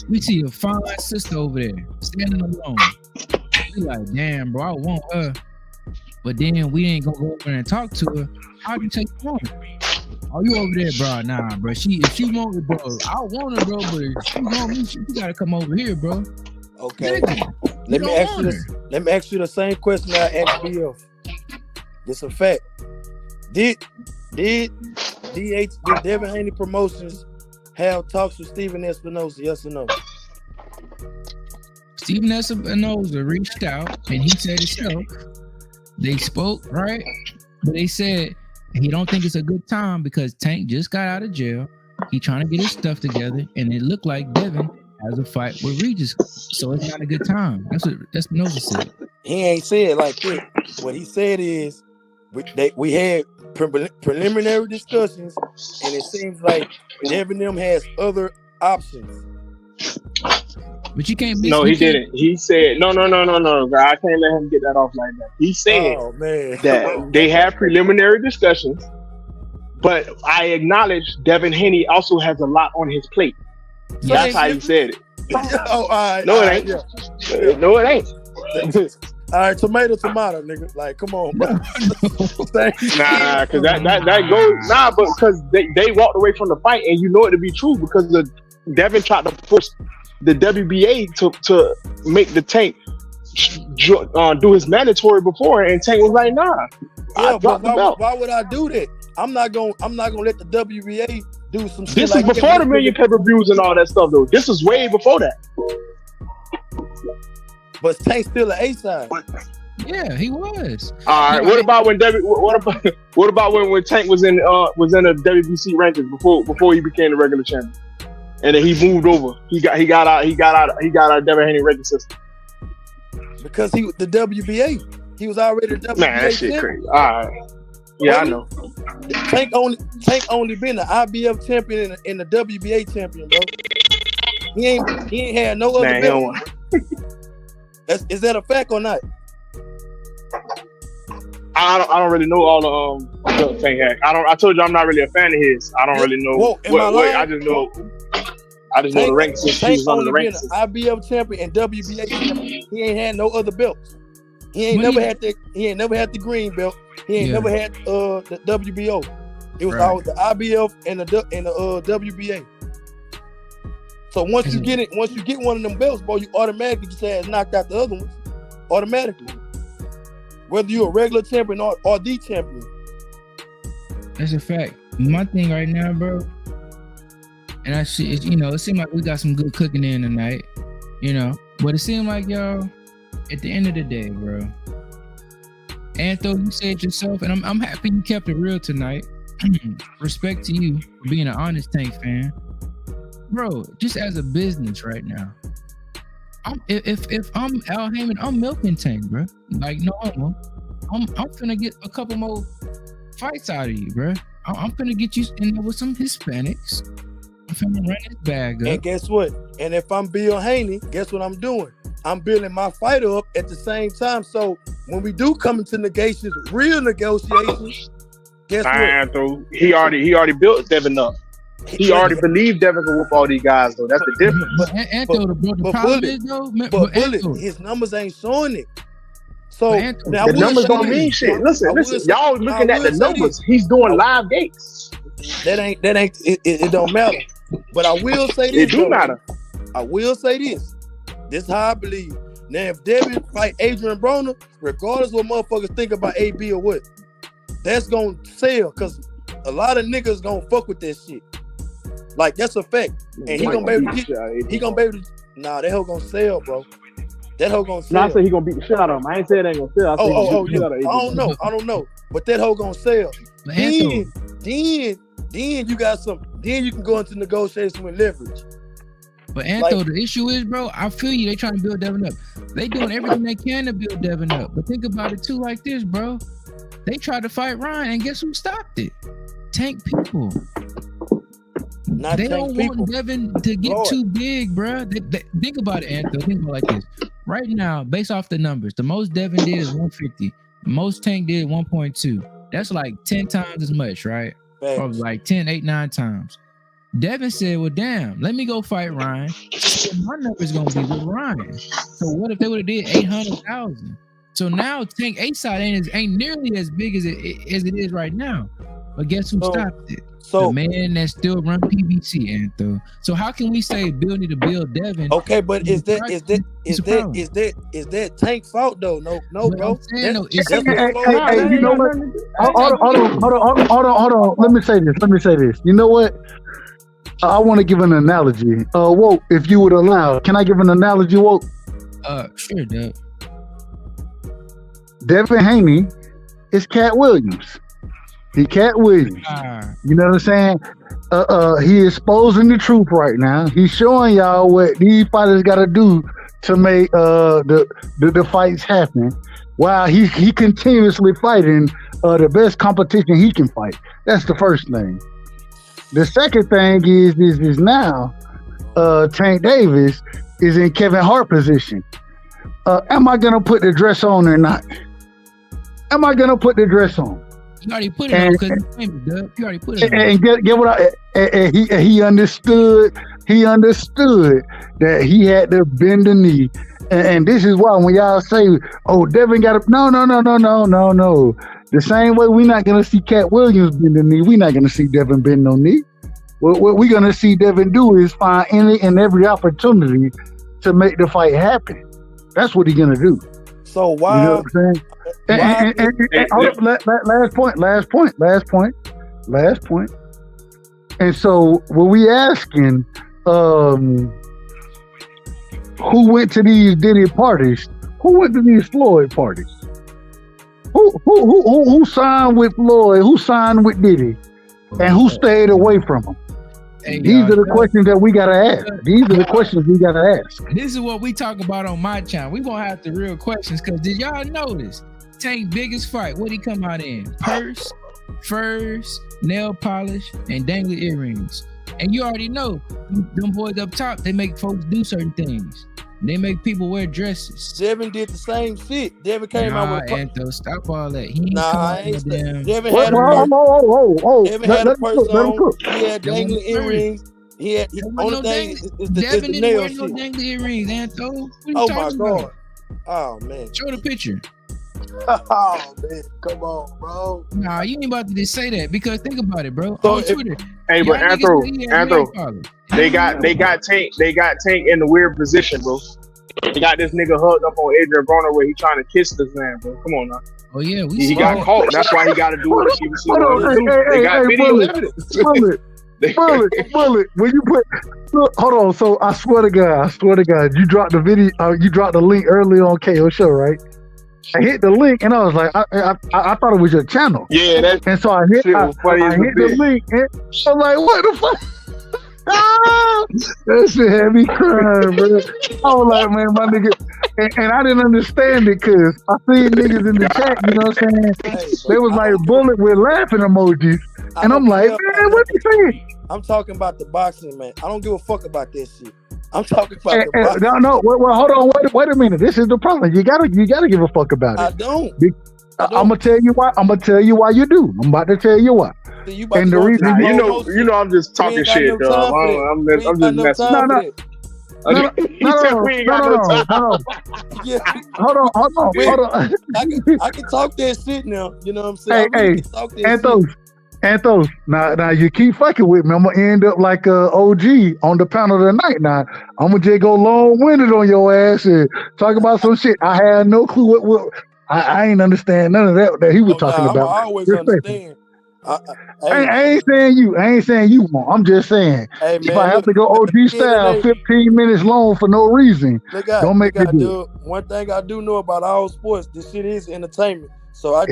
we see a fine sister over there standing alone, we like, damn, bro, I want her, but then we ain't gonna go over there and talk to her. How do you take her on? Oh, you over there, bro? Nah, bro. If she want me, bro, I want her, bro. But if she want me, she gotta come over here, bro. Okay. Let me ask you the same question I asked BF. It's a fact. Did Devin Haney Promotions have talks with Steven Espinosa? Yes or no? Steven Espinosa reached out and he said himself. They spoke, right? But they said he don't think it's a good time because Tank just got out of jail. He trying to get his stuff together, and it looked like Devin has a fight with Regis, so it's not a good time. That's what Espinosa said. He ain't said like that. What he said is we had preliminary discussions, and it seems like Devin them has other options. But you can't. No, he didn't. He said no. I can't let him get that off like that. He said that they have preliminary discussions, but I acknowledge Devin Haney also has a lot on his plate. So that's how he said it. All right. No, it ain't. Yeah. No, it ain't. All right, tomato, nigga. Like, come on, bro. Nah, because that goes. Nah, but because they walked away from the fight, and you know it to be true because Devin tried to push the WBA to make the Tank do his mandatory before, and Tank was like, nah. Yeah, but why would I do that? I'm not gonna let the WBA do some shit. This is before the million pay-per-views and all that stuff, though. This is way before that. But Tank's still an A-side. Yeah, he was. All right. What about when when Tank was in the WBC rankings before he became the regular champion, and then he moved over. He got out of Devin Haney ranking system because he was the WBA. He was already the WBA. Man, that shit crazy. All right. Yeah, I know. Tank only been the IBF champion and the WBA champion, bro. He ain't had no other belt. Is that a fact or not? I don't really know all the Tank had. I told you I'm not really a fan of his. I don't really know. Whoa, I just know the rank system. He was on the rank system. IBF champion and WBA champion. He ain't had no other belts. He ain't never had the green belt. He ain't never had the WBO. It was always the IBF and the WBA. So once you get one of them belts, boy, you automatically just has knocked out the other ones. Automatically. Whether you're a regular champion or the champion. That's a fact. My thing right now, bro, and I see, it seems like we got some good cooking in tonight, but it seemed like, y'all, at the end of the day, bro, Anthony, you said yourself, and I'm happy you kept it real tonight. Respect to you for being an honest Tank fan. Bro, just as a business right now, if I'm Al Heyman, I'm milking Tank, bro. Like, no homo. I'm finna get a couple more fights out of you, bro. I'm finna get you in there with some Hispanics. I'm finna run this bag up. And guess what? And if I'm Bill Haney, guess what I'm doing? I'm building my fighter up at the same time. So when we do come into real negotiations, guess what? He already built Devin up. He already believed Devin could whoop all these guys, though. That's the difference. But Bullet, his numbers ain't showing it. So now the numbers don't mean shit. Listen. Y'all looking at the numbers. He's doing live gates. That ain't. It don't matter. But I will say this. It do matter. I will say this. This is how I believe. Now, if Devin fight Adrian Broner, regardless of what motherfuckers think about AB or what, that's gonna sell because a lot of niggas gonna fuck with that shit. Like, that's a fact. And he gonna be able to nah, that hoe gonna sell, bro. That hoe gonna sell. No, I said he gonna beat the shit out of him. I ain't saying it ain't gonna sell. Yeah. I don't know. But that hoe gonna sell. Then you got some. Then you can go into negotiation with leverage. But Anto, the issue is, bro, I feel you. They trying to build Devin up. They doing everything they can to build Devin up. But think about it too, like this, bro. They tried to fight Ryan, and guess who stopped it? Tank people. They don't want Devin to get too big, bro. Think about it, Anto. Think about it like this. Right now, based off the numbers, the most Devin did is 150. The most Tank did 1.2. That's like 10 times as much, right? Or like 10, 8, 9 times. Devin said, well, damn, let me go fight Ryan. So my number's going to be with Ryan. So what if they would have did 800,000? So now Tank A-side ain't nearly as big as it is right now. But guess who stopped it? The man that still run PBC, Anthony. So how can we say Bill need to build Devin? Okay, but is that Tank's fault though? No, bro. Hey, you know what? Hold on. Let me say this. You know what? I want to give an analogy. Woke, if you would allow, can I give an analogy, Woke? Sure, Doug. Devin Haney is Cat Williams. He Cat Williams. You know what I'm saying? He exposing the truth right now. He's showing y'all what these fighters got to do to make the fights happen. While he continuously fighting the best competition he can fight. That's the first thing. The second thing is now Tank Davis is in Kevin Hart position. Am I gonna put the dress on or not? Am I gonna put the dress on? You already put it on because you already put it on. And get what he understood. He understood that he had to bend the knee. And this is why when y'all say, "Oh, Devin got to," no. The same way we're not gonna see Cat Williams bend the knee, we're not gonna see Devin bend no knee. what we're gonna see Devin do is find any and every opportunity to make the fight happen. That's what he's gonna do. So why? You know what I'm saying? And hold up, last point. And so when we asking, who went to these Diddy parties? Who went to these Floyd parties? Who signed with Floyd? Who signed with Diddy? And who stayed away from him? Hey, These are the questions that we gotta ask. These are the questions we gotta ask. This is what we talk about on my channel. We gonna have the real questions, because did y'all notice Tank biggest fight? What he come out in? Purse, furs, nail polish, and dangly earrings. And you already know them boys up top, they make folks do certain things. They make people wear dresses. Devin did the same shit. Devin came out with. Anthony, stop all that. He ain't I ain't. them. Devin had a purse. Devin had a purse on. He had dangling earrings. He had only thing is Devin the didn't nail wear shit. no dangly earrings, Anthony. Oh my god. Oh man. Show the picture. Oh man, come on, bro. Nah, you ain't about to just say that, because think about it, bro. So on Twitter. Hey, but Anthro, they got Tank in the weird position, bro. They got this nigga hugged up on Adrian Broner where he trying to kiss this man, bro. Come on now. Oh yeah, he got caught. That's why he got to do what he was doing. They got video evidence. Bullet. When you put, look, hold on. So I swear to God, you dropped the video. You dropped the link early on KO show, right? I hit the link and I was like, I thought it was your channel. Yeah, that. And so I hit the link and I was like, what the fuck? That shit had me crying, bro. I was like, man, my nigga, and I didn't understand it because I seen niggas in the chat, you know what I'm saying? They was like bullet with laughing emojis, and I'm like, man, what you saying? I'm talking about the boxing, man. I don't give a fuck about that shit. I'm talking about the boxing. No, well, hold on, wait a minute. This is the problem. You gotta give a fuck about it. I don't. I'm gonna tell you why. I'm gonna tell you why you do. I'm about to tell you why. And the reason, you know, I'm just talking shit, dog. I'm just messing. No. Hold on. I can talk that shit now. You know what I'm saying? Hey, Anthos. Now you keep fucking with me. I'm gonna end up like OG on the panel tonight. Now I'm gonna just go long-winded on your ass and talk about some shit. I had no clue what I ain't understand none of that he was talking about. I always understand. I ain't saying you won't. I'm just saying, hey, man, if I have to go OG style 15 minutes long for no reason, don't make me do it. One thing I do know about all sports, this shit is entertainment. So I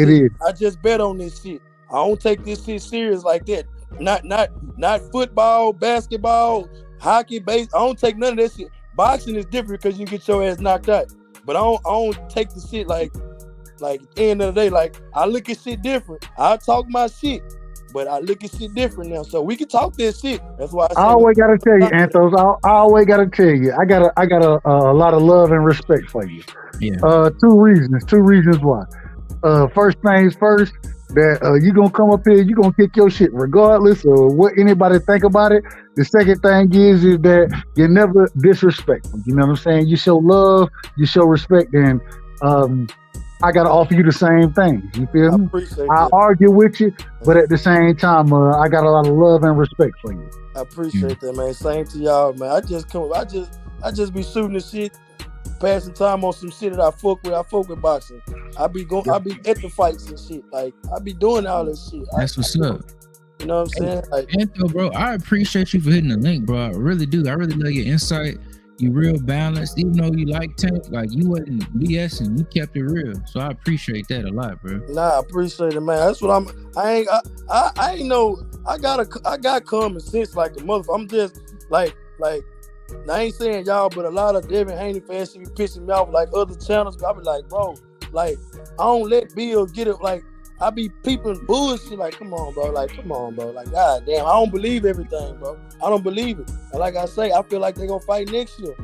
just bet on this shit. I don't take this shit serious like that. Not football, basketball, hockey, base. I don't take none of that shit. Boxing is different because you get your ass knocked out. But I don't take the shit like at the end of the day, like I look at shit different. I talk my shit, but I look at shit different now. So we can talk this shit. That's why I always gotta tell you, Anthos. I always gotta tell you, I got a lot of love and respect for you. Yeah. Two reasons why. First things first, that you gonna come up here, you gonna kick your shit regardless of what anybody think about it. The second thing is that you never disrespectful. You know what I'm saying? You show love, you show respect, and I gotta offer you the same thing. You feel me? I argue with you, but at the same time, I got a lot of love and respect for you. I appreciate that, man. Same to y'all, man. I just be shooting the shit, passing time on some shit that I fuck with. I fuck with boxing. I be at the fights and shit. Like I be doing all this shit. That's what's up. You know what I'm saying? Like, Anthony, bro, I appreciate you for hitting the link, bro. I really do. I really love your insight. You real balanced, even though you like Tank, like you wasn't BSing, you kept it real. So I appreciate that a lot, bro. Nah, I appreciate it, man. That's what I ain't know. I got common sense like the motherfucker. I'm just like I ain't saying y'all, but a lot of Devin Haney fans be pissing me off like other channels. But I be like, bro, like I don't let Bill get it. Like I be peeping bullshit. Like, come on, bro. Like, god damn, I don't believe everything, bro. I don't believe it. And like I say, I feel like they're gonna fight next year.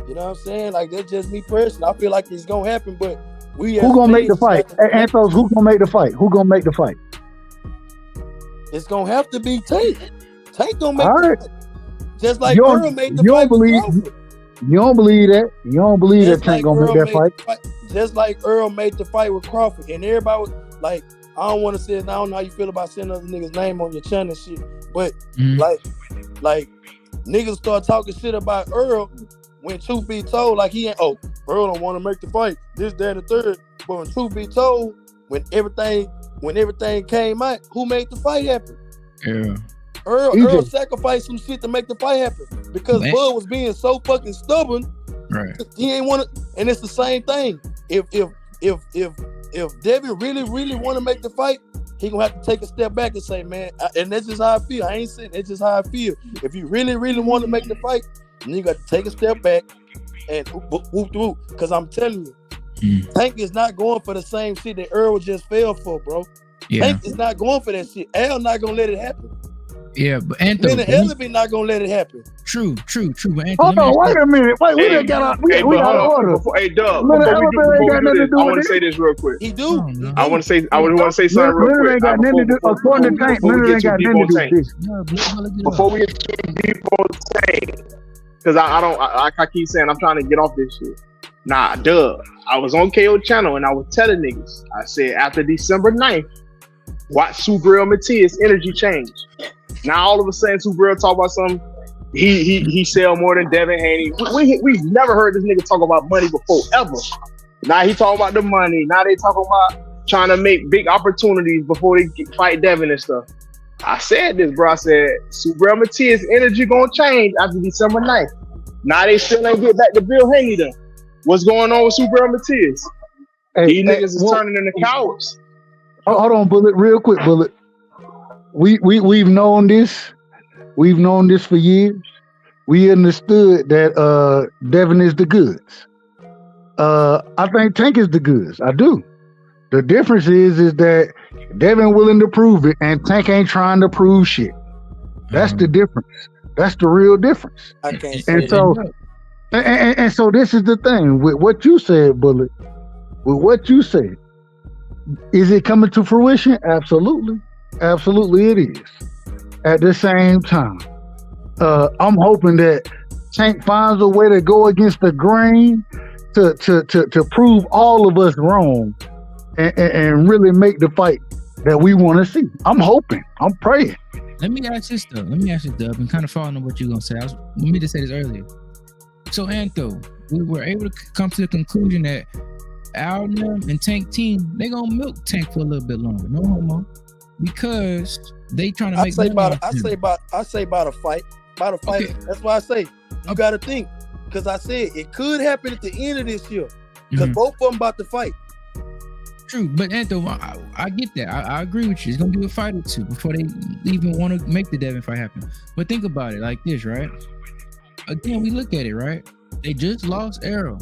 You know what I'm saying? Like, that's just me personally. I feel like it's gonna happen, but who gonna make the fight? Anthos, who gonna make the fight? Who gonna make the fight? It's gonna have to be Tank. Tank gonna make the fight. Just like Earl made the fight with Crawford. You don't believe that? You don't believe that Tank gonna make that fight? Just like Earl made the fight with Crawford, and everybody was like, I don't want to say it. I don't know how you feel about saying other niggas' name on your channel and shit. But Mhm. like niggas start talking shit about Earl when truth be told, like he ain't. Oh, Earl don't want to make the fight. This, that, and the third. But when truth be told, when everything came out, who made the fight happen? Yeah. Earl sacrificed some shit to make the fight happen because Man. Bud was being so fucking stubborn. Right. He ain't want to, and it's the same thing. If Devin really want to make the fight, he gonna have to take a step back and say, man, and that's just how I feel. I ain't saying that's just how I feel. If you really want to make the fight, then you got to take a step back and whoop. Because I'm telling you, Tank is not going for the same shit that Earl just fell for, bro. Yeah. Tank is not going for that shit. Al not gonna let it happen. Yeah, but Anthony, Man, Ellaby not gonna let it happen. True. But Anthony, Hold on, wait a minute. Wait, we done got our, we got an order. Hey, Doug, Man, before we do this, I want with to say this real quick. He do. I want to say something real quick. Ain't got nothing to do. According to Tank, Leonard ain't got nothing to do with this. Before we get too deep on Tank, because I keep saying I'm trying to get off this shit. Nah, Doug, I was on KO channel and I was telling niggas, I said after December 9th, watch Subriel Matias energy change. Now all of a sudden, Subriel talk about something. He sell more than Devin Haney. We've never heard this nigga talk about money before ever. Now he talking about the money. Now they talking about trying to make big opportunities before they fight Devin and stuff. I said this, bro. I said Subriel Matias energy gonna change after December 9th. Now they still ain't get back to Bill Haney though. What's going on with Subriel Matias? These niggas is turning into cowards. Hold on, Bullet, real quick, Bullet. We've known this. We've known this for years. We understood that Devin is the goods. I think Tank is the goods. I do. The difference is that Devin willing to prove it and Tank ain't trying to prove shit. That's the difference. That's the real difference. I can't say And so, and so this is the thing with what you said, Bullet. With what you said, is it coming to fruition? Absolutely. Absolutely it is. At the same time, I'm hoping that Tank finds a way to go against the grain to prove all of us wrong and really make the fight that we want to see. I'm hoping. I'm praying. Let me ask this, Dub, and kind of following on what you're going to say. Let me just say this earlier. So, Antho, we were able to come to the conclusion that Al and Tank team, they going to milk Tank for a little bit longer. No homo. Because they trying to make money. I say about a fight. About a fight. Okay. That's why I say you got to think. Because I said it could happen at the end of this year. Because both of them about to fight. True, but Anthony, I get that. I agree with you. It's gonna be a fight or two before they even want to make the Devin fight happen. But think about it like this, right? Again, we look at it, right? They just lost Arrow,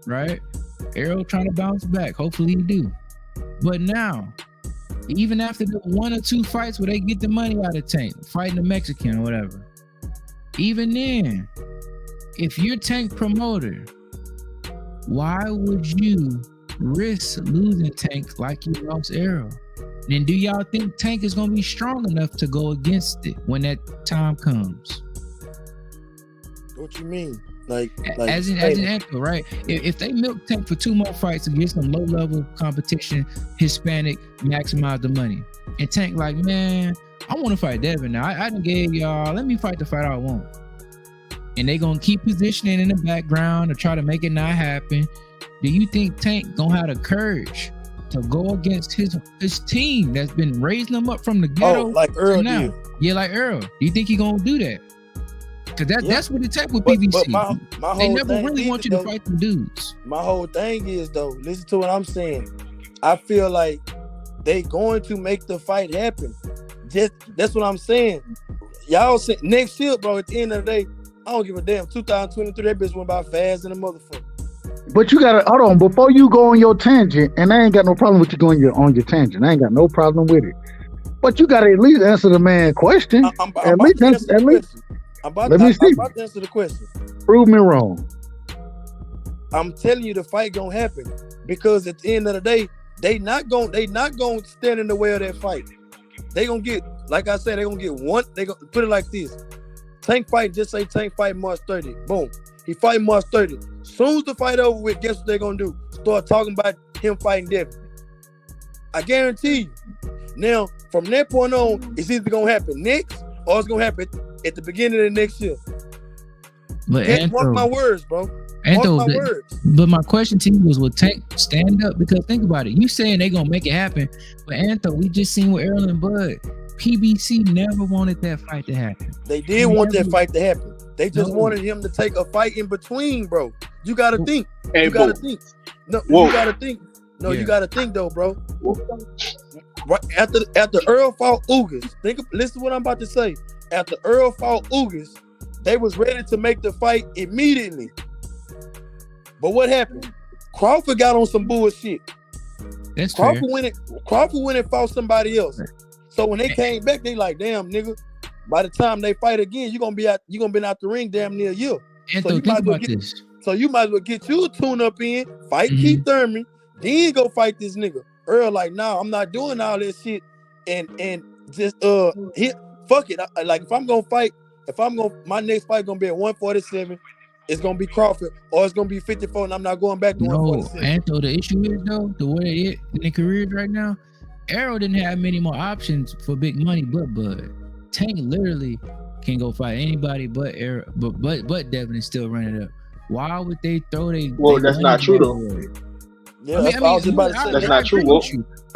right? Arrow trying to bounce back. Hopefully he do. But now, even after the 1 or 2 fights where they get the money out of Tank, fighting the Mexican or whatever, even then, if you're Tank promoter, why would you risk losing Tank like you lost Arrow? Then do y'all think Tank is gonna be strong enough to go against it when that time comes? What you mean? Like as in Antho, right? If they milk Tank for 2 more fights against some low level competition, Hispanic, maximize the money, and Tank like, man, I want to fight Devin now. I done gave y'all. Let me fight the fight I want. And they gonna keep positioning in the background to try to make it not happen. Do you think Tank gonna have the courage to go against his team that's been raising him up from the ghetto? Oh, like Earl did. Yeah, like Earl. Do you think he gonna do that? Because that's what it takes with PBC. My they never really want you to fight the dudes. My whole thing is though, listen to what I'm saying. I feel like they going to make the fight happen. That's what I'm saying. Y'all say next year, bro. At the end of the day, I don't give a damn. 2023, that bitch went by fast than a motherfucker. But you gotta hold on before you go on your tangent, and I ain't got no problem with you going on your tangent. I ain't got no problem with it. But you gotta at least answer the man question. I'm about to answer the question. Prove me wrong. I'm telling you, the fight gonna happen because at the end of the day, they not gonna stand in the way of that fight. They gonna get, like I said, they gonna get one. They gonna put it like this: Tank fight. Just say Tank fight March 30. Boom. He fight March 30. Soon as the fight over with, guess what they're gonna do? Start talking about him fighting Devin. I guarantee you. Now, from that point on, it's either gonna happen next or it's gonna happen at the beginning of the next year. But Mark my words, bro. Anto, Mark my words. But my question to you was, will Tank stand up? Because think about it. You saying they gonna make it happen, but Anto, we just seen with Earl and Bud. PBC never wanted that fight to happen. They did want that fight to happen. They just wanted him to take a fight in between, bro. You gotta think. Hey, you gotta think. No, you gotta think. No, you gotta think though, bro. Right after Earl fought Ugas, listen to what I'm about to say. After Earl fought Ugas, they was ready to make the fight immediately. But what happened? Crawford got on some bullshit. That's Crawford fair. Crawford went and fought somebody else. So when they came back, they like, damn, nigga. By the time they fight again, you're gonna be out the ring damn near a year. Anto, So you think about this. So you might as well get you a tune up in, fight Keith Thurman, then go fight this nigga. Earl like, nah, I'm not doing all this shit, and just fuck it. Like if I'm gonna fight, my next fight gonna be at 147. It's gonna be Crawford, or it's gonna be 54, and I'm not going back to 147. Anto, the issue is though, the way they is in their careers right now, Arrow didn't have many more options for big money, but Bud. Tank literally can go fight anybody but Arrow, but Devin is still running it up. Why would they throw they? Well, that's not true though. Yeah, I was just about to say that's not true. Well,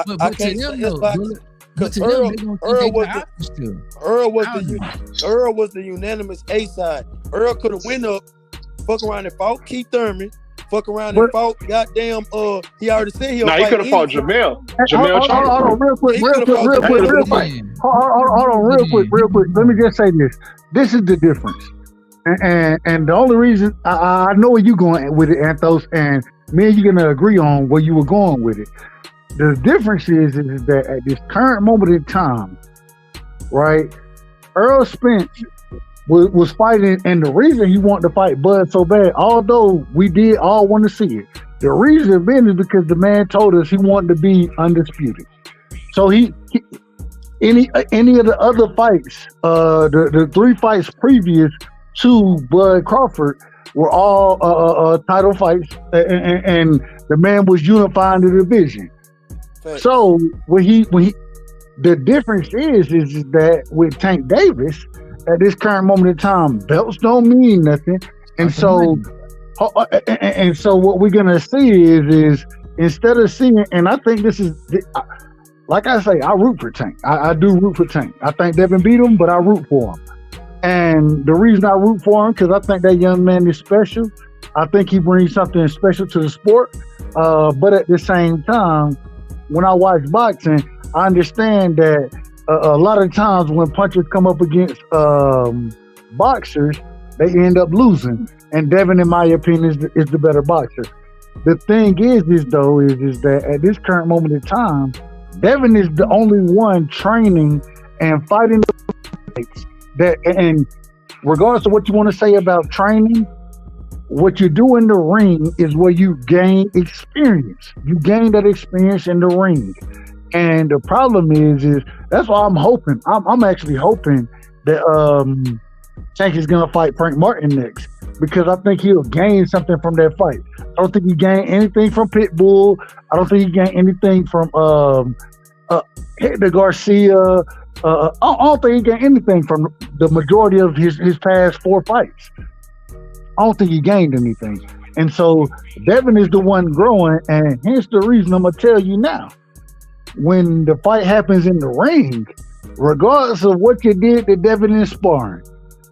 but to them though, because Earl was the unanimous A side. Earl could have went up, fuck around and fought Keith Thurman, fuck around and fought goddamn he already said he'll fight. He could have fought Jamel. Hold on, real quick. Let me just say this. This is the difference. And the only reason I know where you're going with it, Anthos, and me and you're gonna agree on where you were going with it. The difference is that at this current moment in time, right, Earl Spence was fighting, and the reason he wanted to fight Bud so bad, although we did all want to see it, the reason being is because the man told us he wanted to be undisputed. So he any of the other fights, the 3 fights previous to Bud Crawford were all title fights, and the man was unifying the division. Thanks. So when he the difference is that with Tank Davis at this current moment in time, belts don't mean nothing, and so what we're gonna see is instead of seeing, and I think this is like I say, I root for Tank. I do root for Tank. I think Devin beat him, but I root for him. And the reason I root for him, because I think that young man is special. I think he brings something special to the sport. But at the same time, when I watch boxing, I understand that a lot of times when punchers come up against boxers, they end up losing. And Devin, in my opinion, is the better boxer. The thing is that at this current moment in time, Devin is the only one training and fighting the fights. And regardless of what you want to say about training, what you do in the ring is where you gain experience. You gain that experience in the ring. And the problem is that's why I'm hoping. I'm actually hoping that Tank is going to fight Frank Martin next, because I think he'll gain something from that fight. I don't think he gained anything from Pitbull. I don't think he gained anything from Hector Garcia. I don't think he gained anything from the majority of his past 4 fights. I don't think he gained anything. And so Devin is the one growing, and hence the reason I'm going to tell you now. When the fight happens in the ring, regardless of what you did to Devin in sparring,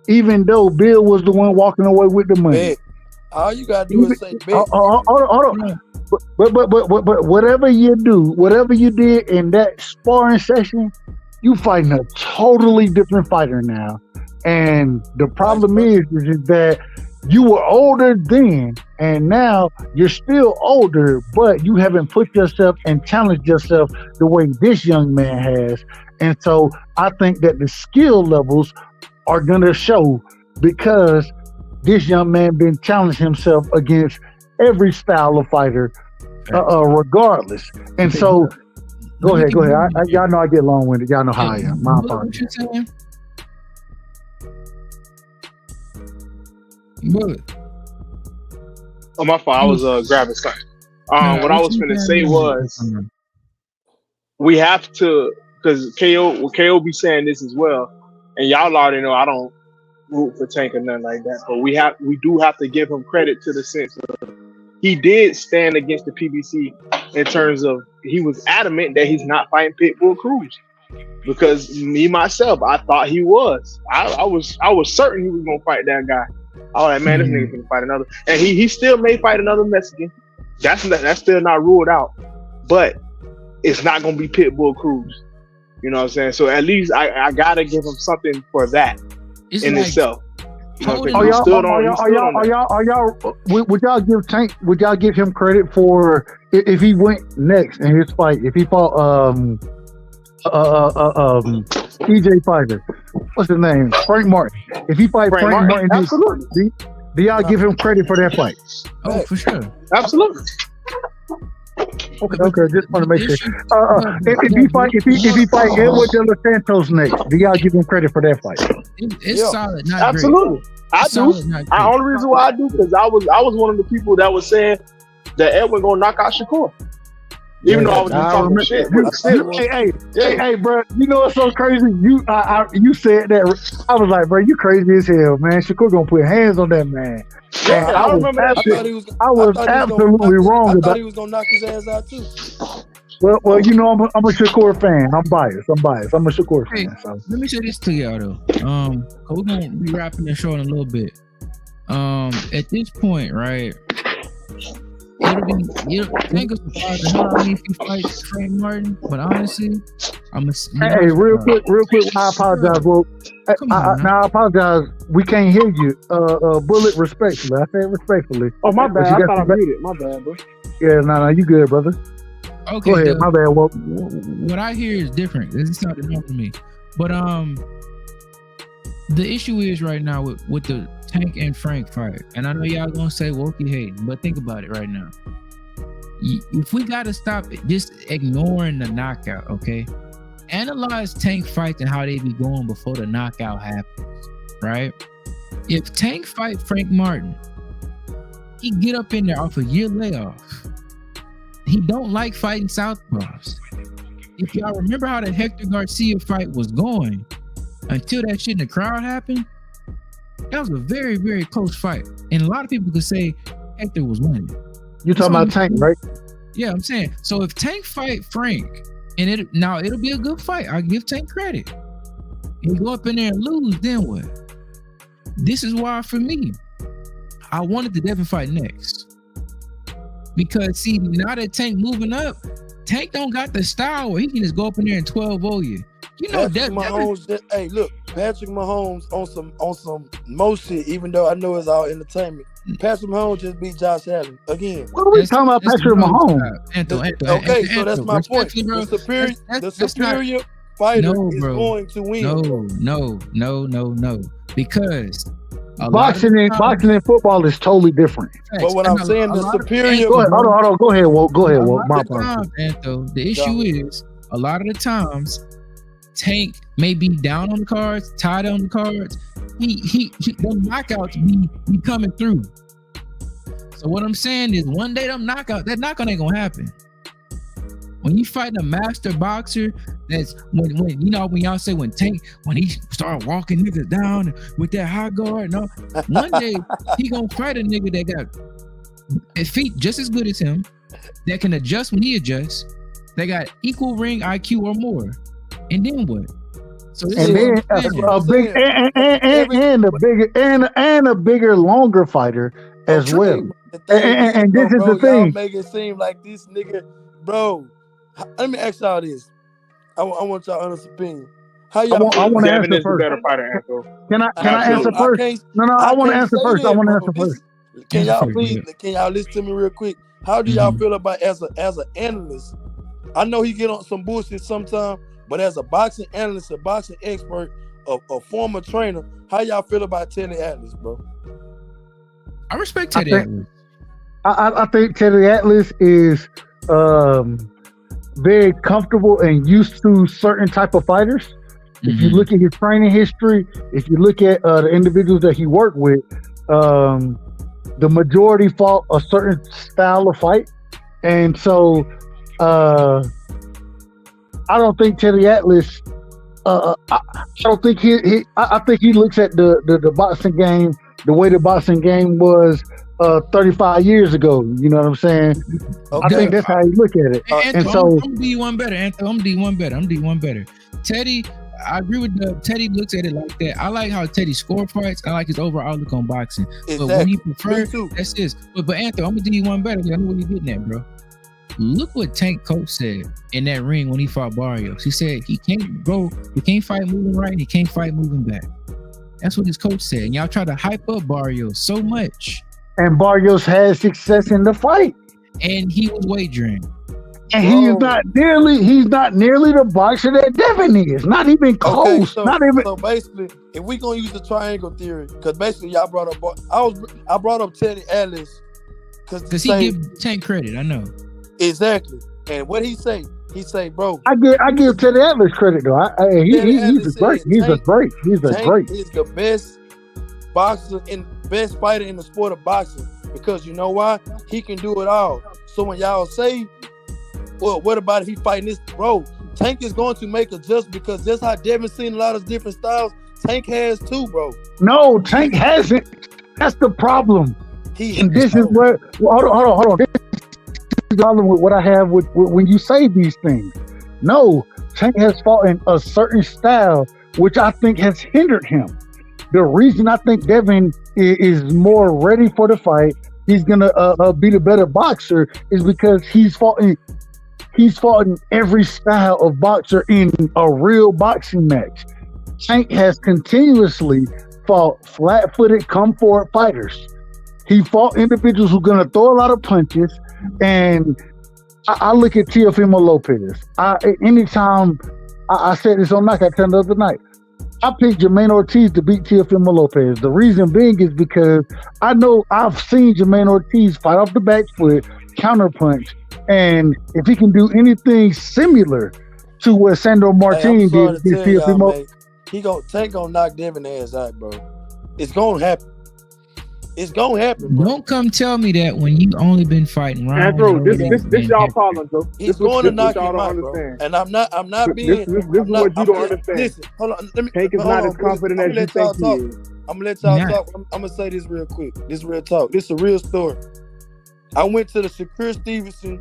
even though Bill was the one walking away with the money. Man, all you got to do is say, hold on. But whatever you do, whatever you did in that sparring session, you fighting a totally different fighter now. And the problem is that you were older then, and now you're still older, but you haven't put yourself and challenged yourself the way this young man has. And so I think that the skill levels are going to show, because this young man been challenging himself against every style of fighter, regardless. And so Go ahead. Y'all know I get long-winded. Y'all know how I am. My apologies. Oh, my fault. I was grabbing something. What I was finna say was, we have to, because KO be saying this as well, and y'all already know I don't root for Tank or nothing like that, but we do have to give him credit to the sense of he did stand against the PBC in terms of he was adamant that he's not fighting Pitbull Cruz. Because me myself, I thought he was. I was certain he was gonna fight that guy. I was like, man, this nigga gonna fight another, and he still may fight another Mexican. That's still not ruled out, but it's not gonna be Pitbull Cruz. You know what I'm saying? So at least I gotta give him something for that itself. You know, would y'all give Tank? Would y'all give him credit for if he went next in his fight? If he fought EJ fighter, what's his name? Frank Martin. If he fight Frank Martin, absolutely. Do y'all give him credit for that fight? Oh, for sure. Absolutely. Okay, just want to make sure. If he fight Edward De Los Santos next, do y'all give him credit for that fight? It's solid, not absolutely. Great. I do. The only reason why I do because I was one of the people that was saying that Edwin gonna knock out Shakur. Even though I was just talking shit. Hey, bro, you know what's so crazy? You said that. I was like, bro, you crazy as hell, man. Shakur gonna put hands on that man. Yeah, I remember that. I was absolutely wrong. I thought he was gonna knock his ass out too. Well, you know, I'm a Shakur fan. I'm biased. I'm a Shakur fan. So. Let me say this to y'all though. We're gonna be wrapping the show in a little bit. At this point, right? You think it's surprised the hell out of me if he fights Frank Martin, but honestly, Hey, real quick, I apologize. Well, I apologize. We can't hear you. Bullet, respectfully. I say respectfully. Oh, my bad. I thought I muted. My bad, bro. Yeah, no, you good, brother. Okay, go ahead. My bad. Well, what I hear is different. This is something new to me. But the issue is right now with the Tank and Frank fight, and I know y'all gonna say Wokey hating, but think about it right now. If we gotta stop just ignoring the knockout, okay? Analyze Tank fights and how they be going before the knockout happens, right? If Tank fight Frank Martin, he get up in there off a year layoff. He don't like fighting southpaws. If y'all remember how the Hector Garcia fight was going, until that shit in the crowd happened, that was a very, very close fight. And a lot of people could say Hector was winning. You're talking about Tank, right? Yeah, I'm saying. So if Tank fight Frank, and it'll be a good fight. I give Tank credit. And you go up in there and lose, then what? This is why, for me, I wanted the Devin fight next. Because see, now that Tank moving up, Tank don't got the style where he can just go up in there and 12-0 you. You know that. Hey, look, Patrick Mahomes on some most shit. Even though I know it's all entertainment, Patrick Mahomes just beat Josh Allen again. What are we talking about, Patrick Mahomes? Okay, so that's my point. The superior fighter is going to win. No. Because boxing and football is totally different. But what I'm saying, the superior. Hold on. Go ahead, Walt. The issue is a lot of the times. Tank may be down on the cards, tied on the cards. Them knockouts be coming through. So what I'm saying is, one day that knockout ain't gonna happen. When you fighting a master boxer, that's when y'all say when he start walking niggas down with that high guard. No, one day he gonna fight a nigga that got his feet just as good as him, that can adjust when he adjusts, that got equal ring IQ or more. And then what? So this a bigger, longer fighter as well. And this is the thing. Y'all make it seem like this nigga, bro. Let me ask y'all this. I want y'all honest opinion. How y'all? I want to answer first. Can I answer first? No. I want to answer first. Can y'all listen to me real quick? How do y'all feel about as an analyst? I know he get on some bullshit sometimes. But as a boxing analyst, a boxing expert, a former trainer, how y'all feel about Teddy Atlas, bro? I respect Teddy Atlas. I think Teddy Atlas is very comfortable and used to certain type of fighters. Mm-hmm. If you look at his training history, if you look at the individuals that he worked with, the majority fought a certain style of fight. And so I don't think Teddy Atlas. I don't think I think he looks at the boxing game the way the boxing game was 35 years ago. You know what I'm saying? Okay. I think that's how you look at it. And so I'm D1 better. I'm D1 better. Teddy, I agree with Teddy looks at it like that. I like how Teddy score fights. I like his overall look on boxing. Exactly. But when he prefers, that's his. But Anthony, I'm a D1 better. I know what you're getting at, bro. Look what Tank Coach said in that ring when he fought Barrios. He said he can't fight moving right, and he can't fight moving back. That's what his coach said. And y'all try to hype up Barrios so much. And Barrios had success in the fight. And he was wagering. And he's not nearly the boxer that Devin is. Not even close. Okay, so basically, if we gonna use the triangle theory, because basically y'all brought up I brought up Teddy Atlas because he give Tank credit. I know. Exactly. And what he say, bro. I give Teddy Atlas credit though. He's a great. He's a great. He's the best boxer and best fighter in the sport of boxing, because you know why? He can do it all. So when y'all say, well, what about if he fighting this, bro? Tank is going to make adjustments, because just how Devin seen a lot of different styles, Tank has too, bro. No, Tank hasn't. That's the problem. This is where. Hold on. This is the problem with what I have with when you say these things. No, Tank has fought in a certain style, which I think has hindered him. The reason I think Devin is more ready for the fight, he's gonna be the better boxer, is because he's fought in every style of boxer in a real boxing match. Tank has continuously fought flat-footed, come-forward fighters. He fought individuals who are going to throw a lot of punches, and I look at Teofimo Lopez. Anytime I said this on Knockout 10 the other night, I picked Jermaine Ortiz to beat Teofimo Lopez. The reason being is because I know I've seen Jermaine Ortiz fight off the back foot, counterpunch, and if he can do anything similar to what Sandro Martin did, Tank gonna knock Devin ass out, bro. It's gonna happen. It's gonna happen, bro. Don't come tell me that when you only been fighting round. Andrew, this y'all problem, bro. He's going to knock him out, bro. And I'm not being. This is what you don't understand. Listen, hold on. Tank is not as confident as you think he is. I'm gonna let y'all talk. I'm gonna say this real quick. This is real talk. This is a real story. I went to the Shakur Stevenson,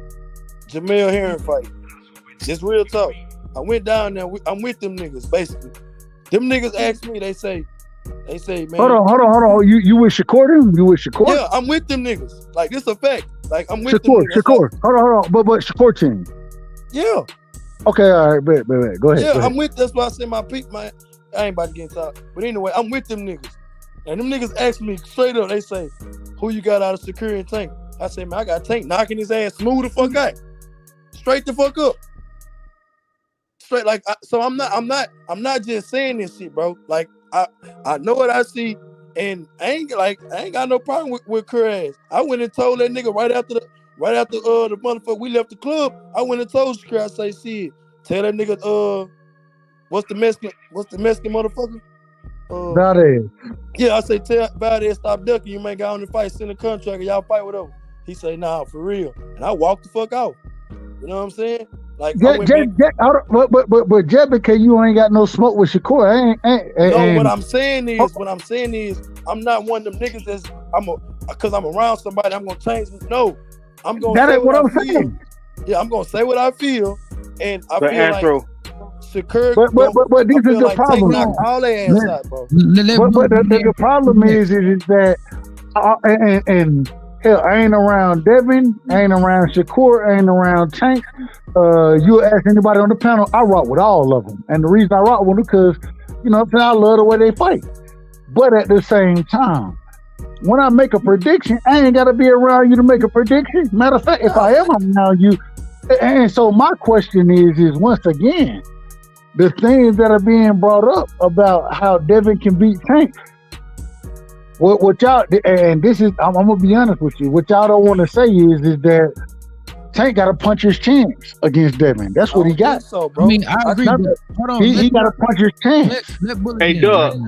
Jamel Herring fight. This real talk. I went down there. I'm with them niggas, basically. Them niggas asked me. They say, man. Hold on. You with Shakur? You with Shakur? Yeah, I'm with them niggas. Like, this a fact. Like, I'm with them niggas. Shakur. Hold on. But Shakur team. Yeah. Okay, all right. Bet. Go ahead. Yeah, I'm with. That's why I said my peak, man. I ain't about to get into it. But anyway, I'm with them niggas. And them niggas asked me straight up. They say, who you got out of Shakur and Tank? I say, man, I got Tank knocking his ass smooth the fuck out. Straight the fuck up. Straight like so I'm not just saying this shit, bro. Like I know what I see, and I ain't got no problem with Kerr ass. I went and told that nigga right after the motherfucker we left the club. I went and told Kerr, I say, shit, tell that nigga what's the Mexican motherfucker? Valdez. Yeah, I say tell Valdez stop ducking. You ain't got on the fight, send a contract, y'all fight whatever. He say, nah, for real. And I walked the fuck out. You know what I'm saying? Like, but because you ain't got no smoke with Shakur. What I'm saying is, I'm not one of them niggas because I'm around somebody, I'm gonna change this. No, I'm gonna say what I'm saying. Yeah, I'm gonna say what I feel, and I feel Andrew, like Shakur. But this is the problem. All their ass out, bro. But the problem is that and hell, I ain't around Devin, I ain't around Shakur, I ain't around Tank. You ask anybody on the panel, I rock with all of them. And the reason I rock with them because, you know, I love the way they fight. But at the same time, when I make a prediction, I ain't got to be around you to make a prediction. Matter of fact, if I am around you, and so my question is once again, the things that are being brought up about how Devin can beat Tank, what y'all, and this is, I'm gonna be honest with you, what y'all don't want to say is that Tank got to punch his chance against Devin. That's what he got. So, bro. I mean, I agree. Hold on, he got to punch his chance. Hey, Doug,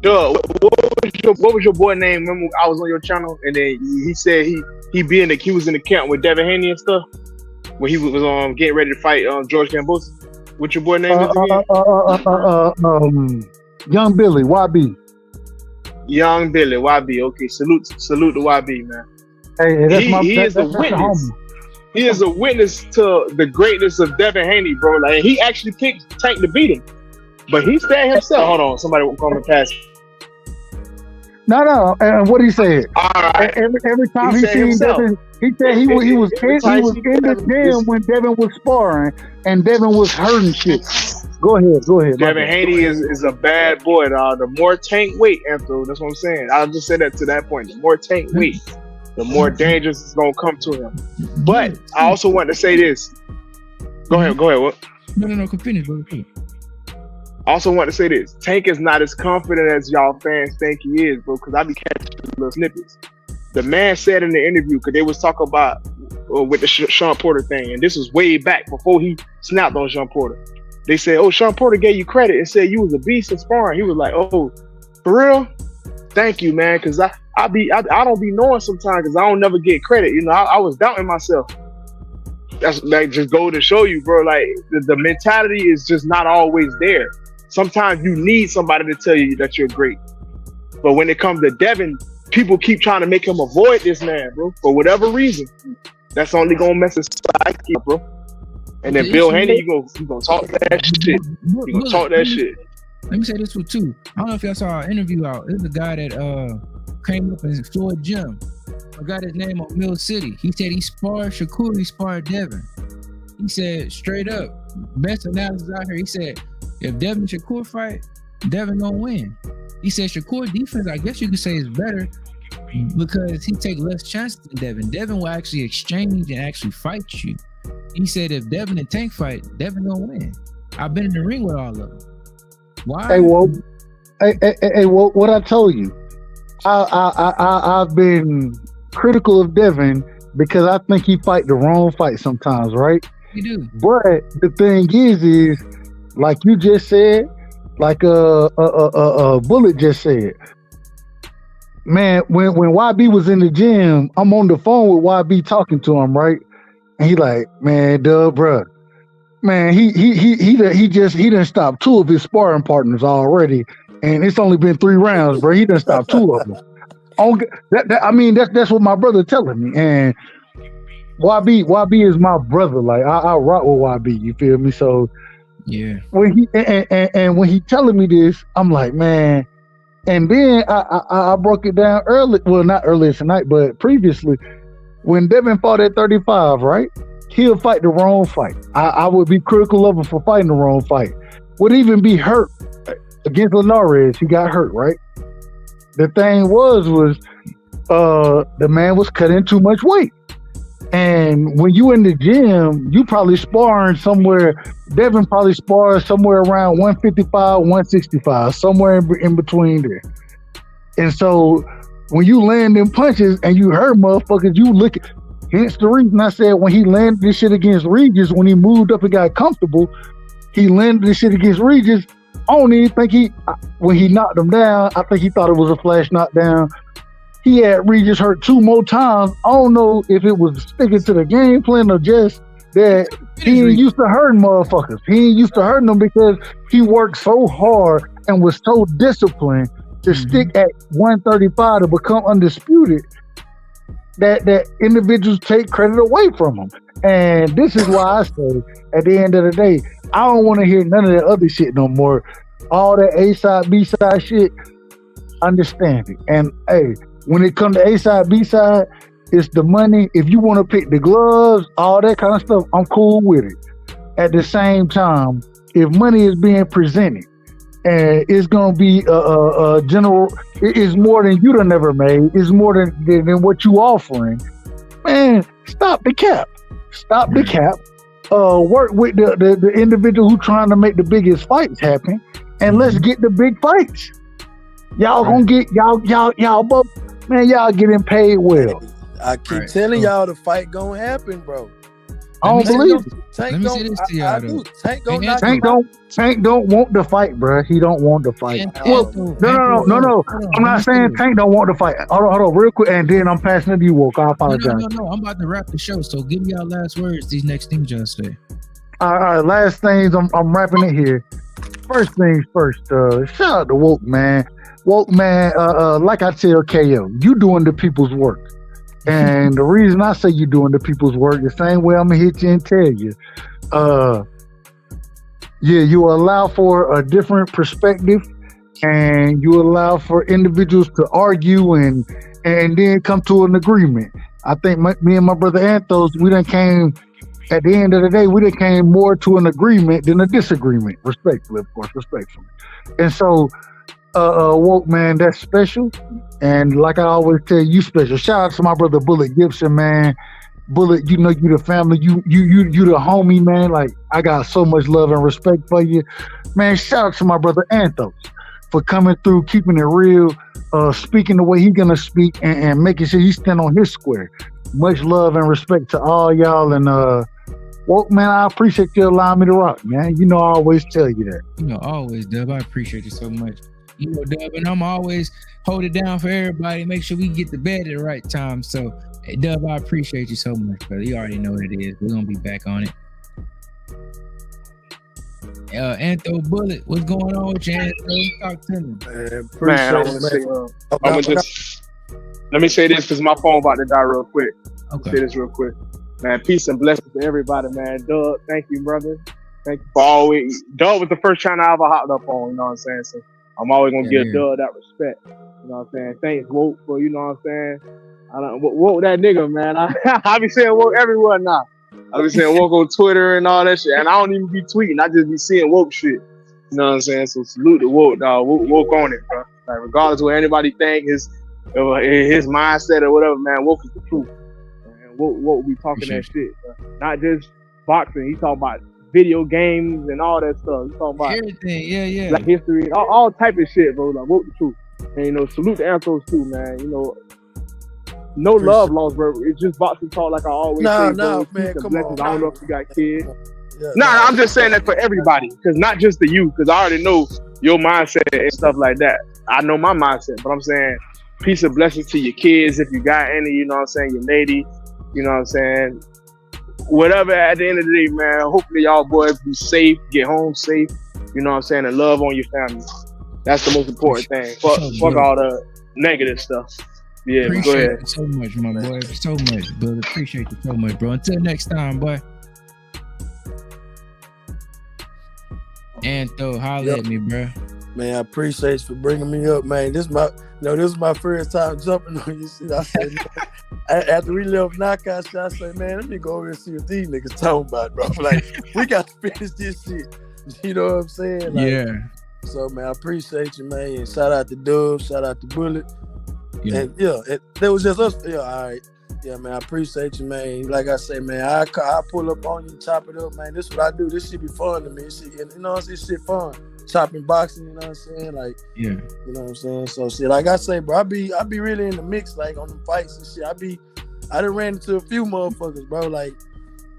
what was your boy name? Remember, I was on your channel, and then he said he was in the camp with Devin Haney and stuff. when he was getting ready to fight George Gamboa. What your boy name is again? Young Billy, YB. Young Billy, YB. Okay, salute to YB, man. Hey, that's he is a witness. He is a witness to the greatness of Devin Haney, bro. Like he actually picked Tank to beat him, but he said himself. Hold on, somebody will come and pass. No. And what he said? All right. Every time he seen Devin, he said he was in the gym when Devin was sparring and Devin was hurting shit. Go ahead. Devin Haney is a bad boy, dog. The more Tank weight, Anthony, that's what I'm saying. I'll just say that to that point. The more Tank weight, the more dangerous it's gonna come to him. But I also want to say this. Go ahead. What? No. Finish, bro. I also want to say this. Tank is not as confident as y'all fans think he is, bro, because I be catching little snippets. The man said in the interview, because they was talking about with the Sean Porter thing, and this was way back before he snapped on Sean Porter. They said, oh, Sean Porter gave you credit and said you was a beast in sparring. He was like, oh, for real? Thank you, man, because I don't be knowing sometimes because I don't never get credit. You know, I was doubting myself. That's like just go to show you, bro. Like the mentality is just not always there. Sometimes you need somebody to tell you that you're great. But when it comes to Devin, people keep trying to make him avoid this man, bro, for whatever reason. That's only gonna mess his psyche, bro. And then Bill Haney, you gonna talk that shit. You gonna talk that shit. Let me say this one too. I don't know if y'all saw our interview out. There's a guy that came up in Floyd Gym. I got his name on Mill City. He said he sparred Shakur, he sparred Devin. He said straight up, best analysis out here. He said if Devin and Shakur fight, Devin gonna win. He said Shakur defense, I guess you could say, is better because he take less chances than Devin. Devin will actually exchange and actually fight you. He said if Devin and Tank fight, Devin gonna win. I've been in the ring with all of them. Why? Hey, what I told you, I've been critical of Devin because I think he fight the wrong fight sometimes, right? You do. But the thing is like you just said, like Bullet just said, man, when YB was in the gym, I'm on the phone with YB talking to him, right? And he like, man, bruh, man, he done stopped 2 of his sparring partners already, and it's only been 3 rounds, bro. He done stopped 2 of them. That's what my brother telling me, and YB is my brother. Like I rock with YB, you feel me? So yeah, when he and when he telling me this, I'm like, man. And then I broke it down early, well, not earlier tonight, but previously. When Devin fought at 35, right? He'll fight the wrong fight. I would be critical of him for fighting the wrong fight. Would even be hurt against Linares. He got hurt, right? The thing was the man was cutting too much weight. And when you in the gym, you probably sparring somewhere. Devin probably spars somewhere around 155, 165, somewhere in between there. And so when you land them punches and you hurt motherfuckers, you look at, hence the reason I said when he landed this shit against Regis, when he moved up and got comfortable, he landed this shit against Regis. I don't even think when he knocked him down, I think he thought it was a flash knockdown. He had Regis hurt 2 more times. I don't know if it was sticking to the game plan or just that he ain't used to hurting motherfuckers. He ain't used to hurting them because he worked so hard and was so disciplined to stick at 135 to become undisputed, that individuals take credit away from him. And this is why I say, at the end of the day, I don't want to hear none of that other shit no more. All that A-side, B-side shit, understand it. And hey, when it comes to A-side, B-side, it's the money. If you want to pick the gloves, all that kind of stuff, I'm cool with it. At the same time, if money is being presented, and it's gonna be a general. It's more than you done ever made. It's more than what you offering. Man, stop the cap. Stop the cap. Work with the individual who trying to make the biggest fights happen, and let's get the big fights. Y'all gonna get y'all both. Man, y'all getting paid well. I keep telling y'all the fight gonna happen, bro. I don't believe it. Let me say this to y'all, though. Tank don't want to fight, bro. He don't want to fight. No. I'm not saying Tank don't want to fight. Hold on, real quick, and then I'm passing it to you, Woke. I apologize. No. I'm about to wrap the show, so give me y'all last words. These next things y'all say. All right. Last things. I'm wrapping it here. First things first. Shout out to Woke, man. Woke, man. Like I tell KO, you doing the people's work. And the reason I say you're doing the people's work, the same way I'm gonna hit you and tell you, you allow for a different perspective, and you allow for individuals to argue and then come to an agreement. I think me and my brother Anthos, we done came at the end of the day, we done came more to an agreement than a disagreement, respectfully, of course, respectfully. And so, Woke, man, that's special. And like I always tell you, special. Shout out to my brother Bullet Gibson, man. Bullet, you know you the family, you the homie, man. Like, I got so much love and respect for you. Man, shout out to my brother Anthos for coming through, keeping it real, speaking the way he's gonna speak, and making sure he stand on his square. Much love and respect to all y'all. And Woke, man, I appreciate you allowing me to rock, man. You know I always tell you that. You know, always, Dub. I appreciate you so much. You know, Dub, and I'm always hold it down for everybody. Make sure we get to bed at the right time. So, hey, Dub, I appreciate you so much, brother. You already know what it is. We're gonna be back on it. Antho Bullet, what's going on with you, Antho? Talk to me. Let me say this because my phone about to die real quick. Okay. Say this real quick. Man, peace and blessings to everybody, man. Doug, thank you, brother. Thank you for always. Doug was the first channel I ever hopped up on, you know what I'm saying? So I'm always gonna give Doug that respect. You know what I'm saying? Thanks, Woke, for, you know what I'm saying? Woke that nigga, man. I be saying Woke everywhere now. I be saying Woke on Twitter and all that shit. And I don't even be tweeting. I just be seeing Woke shit. You know what I'm saying? So salute to Woke, dog. Woke on it, bro. Like, regardless of what anybody think, his mindset or whatever, man, Woke is the truth. And Woke be talking that shit, bro. Not just boxing. He talking about video games and all that stuff. He talking about everything, yeah. Like history, all type of shit, bro. Like, Woke the truth. And, you know, salute to Anthos too, man. You know, no love lost, bro. It's just boxing talk, like I always say. No, man, come on. I don't know if you got kids. I'm just saying that for everybody, because not just the youth, because I already know your mindset and stuff like that. I know my mindset, but I'm saying peace and blessings to your kids if you got any, you know what I'm saying, your lady, you know what I'm saying. Whatever, at the end of the day, man, hopefully y'all boys be safe, get home safe, you know what I'm saying, and love on your family. That's the most important thing. Fuck all the negative stuff. Yeah, appreciate go ahead. You so much, my boy. So much, brother. Appreciate you so much, bro. Until next time, boy. Antho, holla at me, bro. Man, I appreciate you for bringing me up, man. This is my first time jumping on you. See, I said, after we left knockout, I said, man, let me go over and see what these niggas talking about, bro. Like, we got to finish this shit. You know what I'm saying? Like, yeah. So, man, I appreciate you, man. And shout out to Dub, shout out to Bullet. Yeah. And that was just us. Yeah, all right. Yeah, man, I appreciate you, man. Like I say, man, I pull up on you, chop it up, man. This is what I do. This shit be fun to me. You know, this shit fun. Chopping boxing, you know what I'm saying? Like, yeah. You know what I'm saying? So shit, like I say, bro, I be really in the mix, like on the fights and shit. I done ran into a few motherfuckers, bro. Like,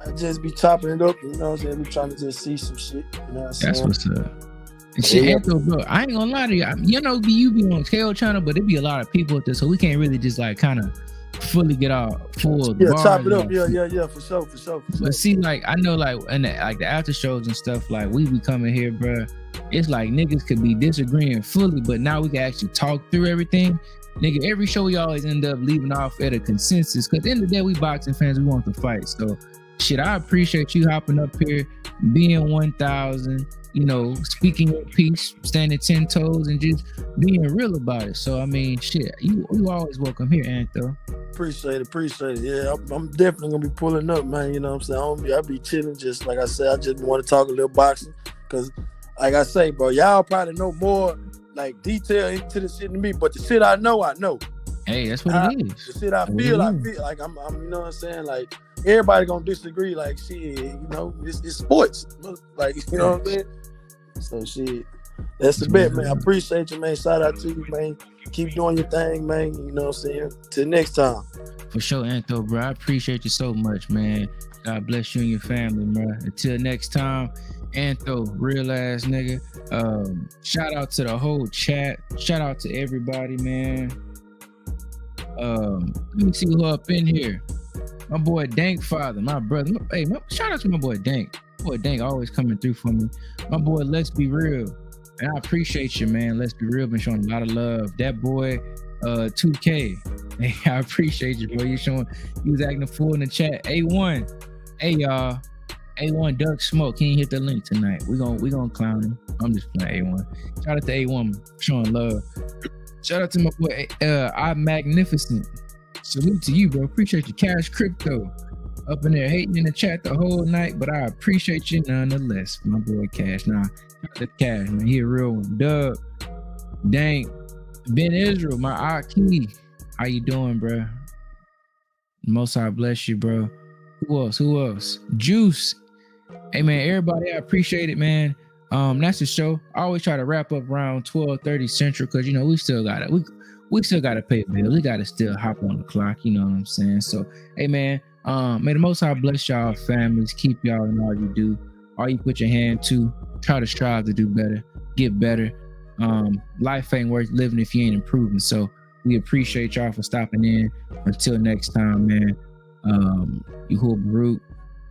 I just be chopping it up, you know what I'm saying? Be trying to just see some shit. You know what I'm saying? That's what's up. And shit, Antho, bro, I ain't gonna lie to you. You know, you be on KO channel, but there be a lot of people at this, so we can't really just like kind of fully get our full. Yeah, chop it up. Yeah, for sure. But see, like I know, like in the after shows and stuff, like we be coming here, bro. It's like niggas could be disagreeing fully, but now we can actually talk through everything. Nigga, every show we always end up leaving off at a consensus. Cause at the end of the day, we boxing fans, we want to fight. So shit, I appreciate you hopping up here, being 1,000. You know, speaking your piece, standing 10 toes, and just being real about it. So, I mean, shit, you always welcome here, Antho. Appreciate it. Yeah, I'm definitely going to be pulling up, man. You know what I'm saying? I'll be chilling, just like I said. I just want to talk a little boxing. Because, like I say, bro, y'all probably know more, like, detail into the shit than me. But the shit I know. Hey, that's what it is. The shit I feel like I'm you know what I'm saying? Like, everybody going to disagree. Like, shit, you know, it's sports. Like, you know what I'm saying? So shit, That's the bet, man. I appreciate you, man. Shout out to you, man. Keep doing your thing, man. You know what I'm saying? Till next time. For sure, Anto, bro. I appreciate you so much, man. God bless you and your family, bro. Until next time, Anto, real ass nigga. Shout out to the whole chat. Shout out to everybody, man. Let me see who up in here. My boy Dank Father, my brother. Hey, shout out to my boy Dank. My boy Dank always coming through for me. My boy, Let's Be Real. And I appreciate you, man. Let's Be Real. Been showing a lot of love. That boy, 2K. Hey, I appreciate you, bro. You was acting a fool in the chat. A1. Hey, y'all. A1 Duck Smoke. He ain't hit the link tonight. We gonna clown him. I'm just playing A1. Shout out to A1 showing love. Shout out to my boy I Magnificent. Salute to you, bro. Appreciate you. Cash Crypto up in there hating in the chat the whole night, but I appreciate you nonetheless. My boy Cash. Nah, shout out to Cash, man. He a real one. Dub, Dank, Ben Israel, my Aki. How you doing, bro? Most I bless you, bro. Who else? Juice. Hey, man, everybody, I appreciate it, man. That's the show. I always try to wrap up around 12:30 Central because, you know, we still got it. We still got to pay bills. We got to still hop on the clock. You know what I'm saying? So, hey, man, may the Most High bless y'all families. Keep y'all in all you do. All you put your hand to. Try to strive to do better. Get better. Life ain't worth living if you ain't improving. So we appreciate y'all for stopping in. Until next time, man. Yehuah Baruch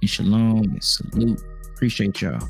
and Shalom and salute. Appreciate y'all.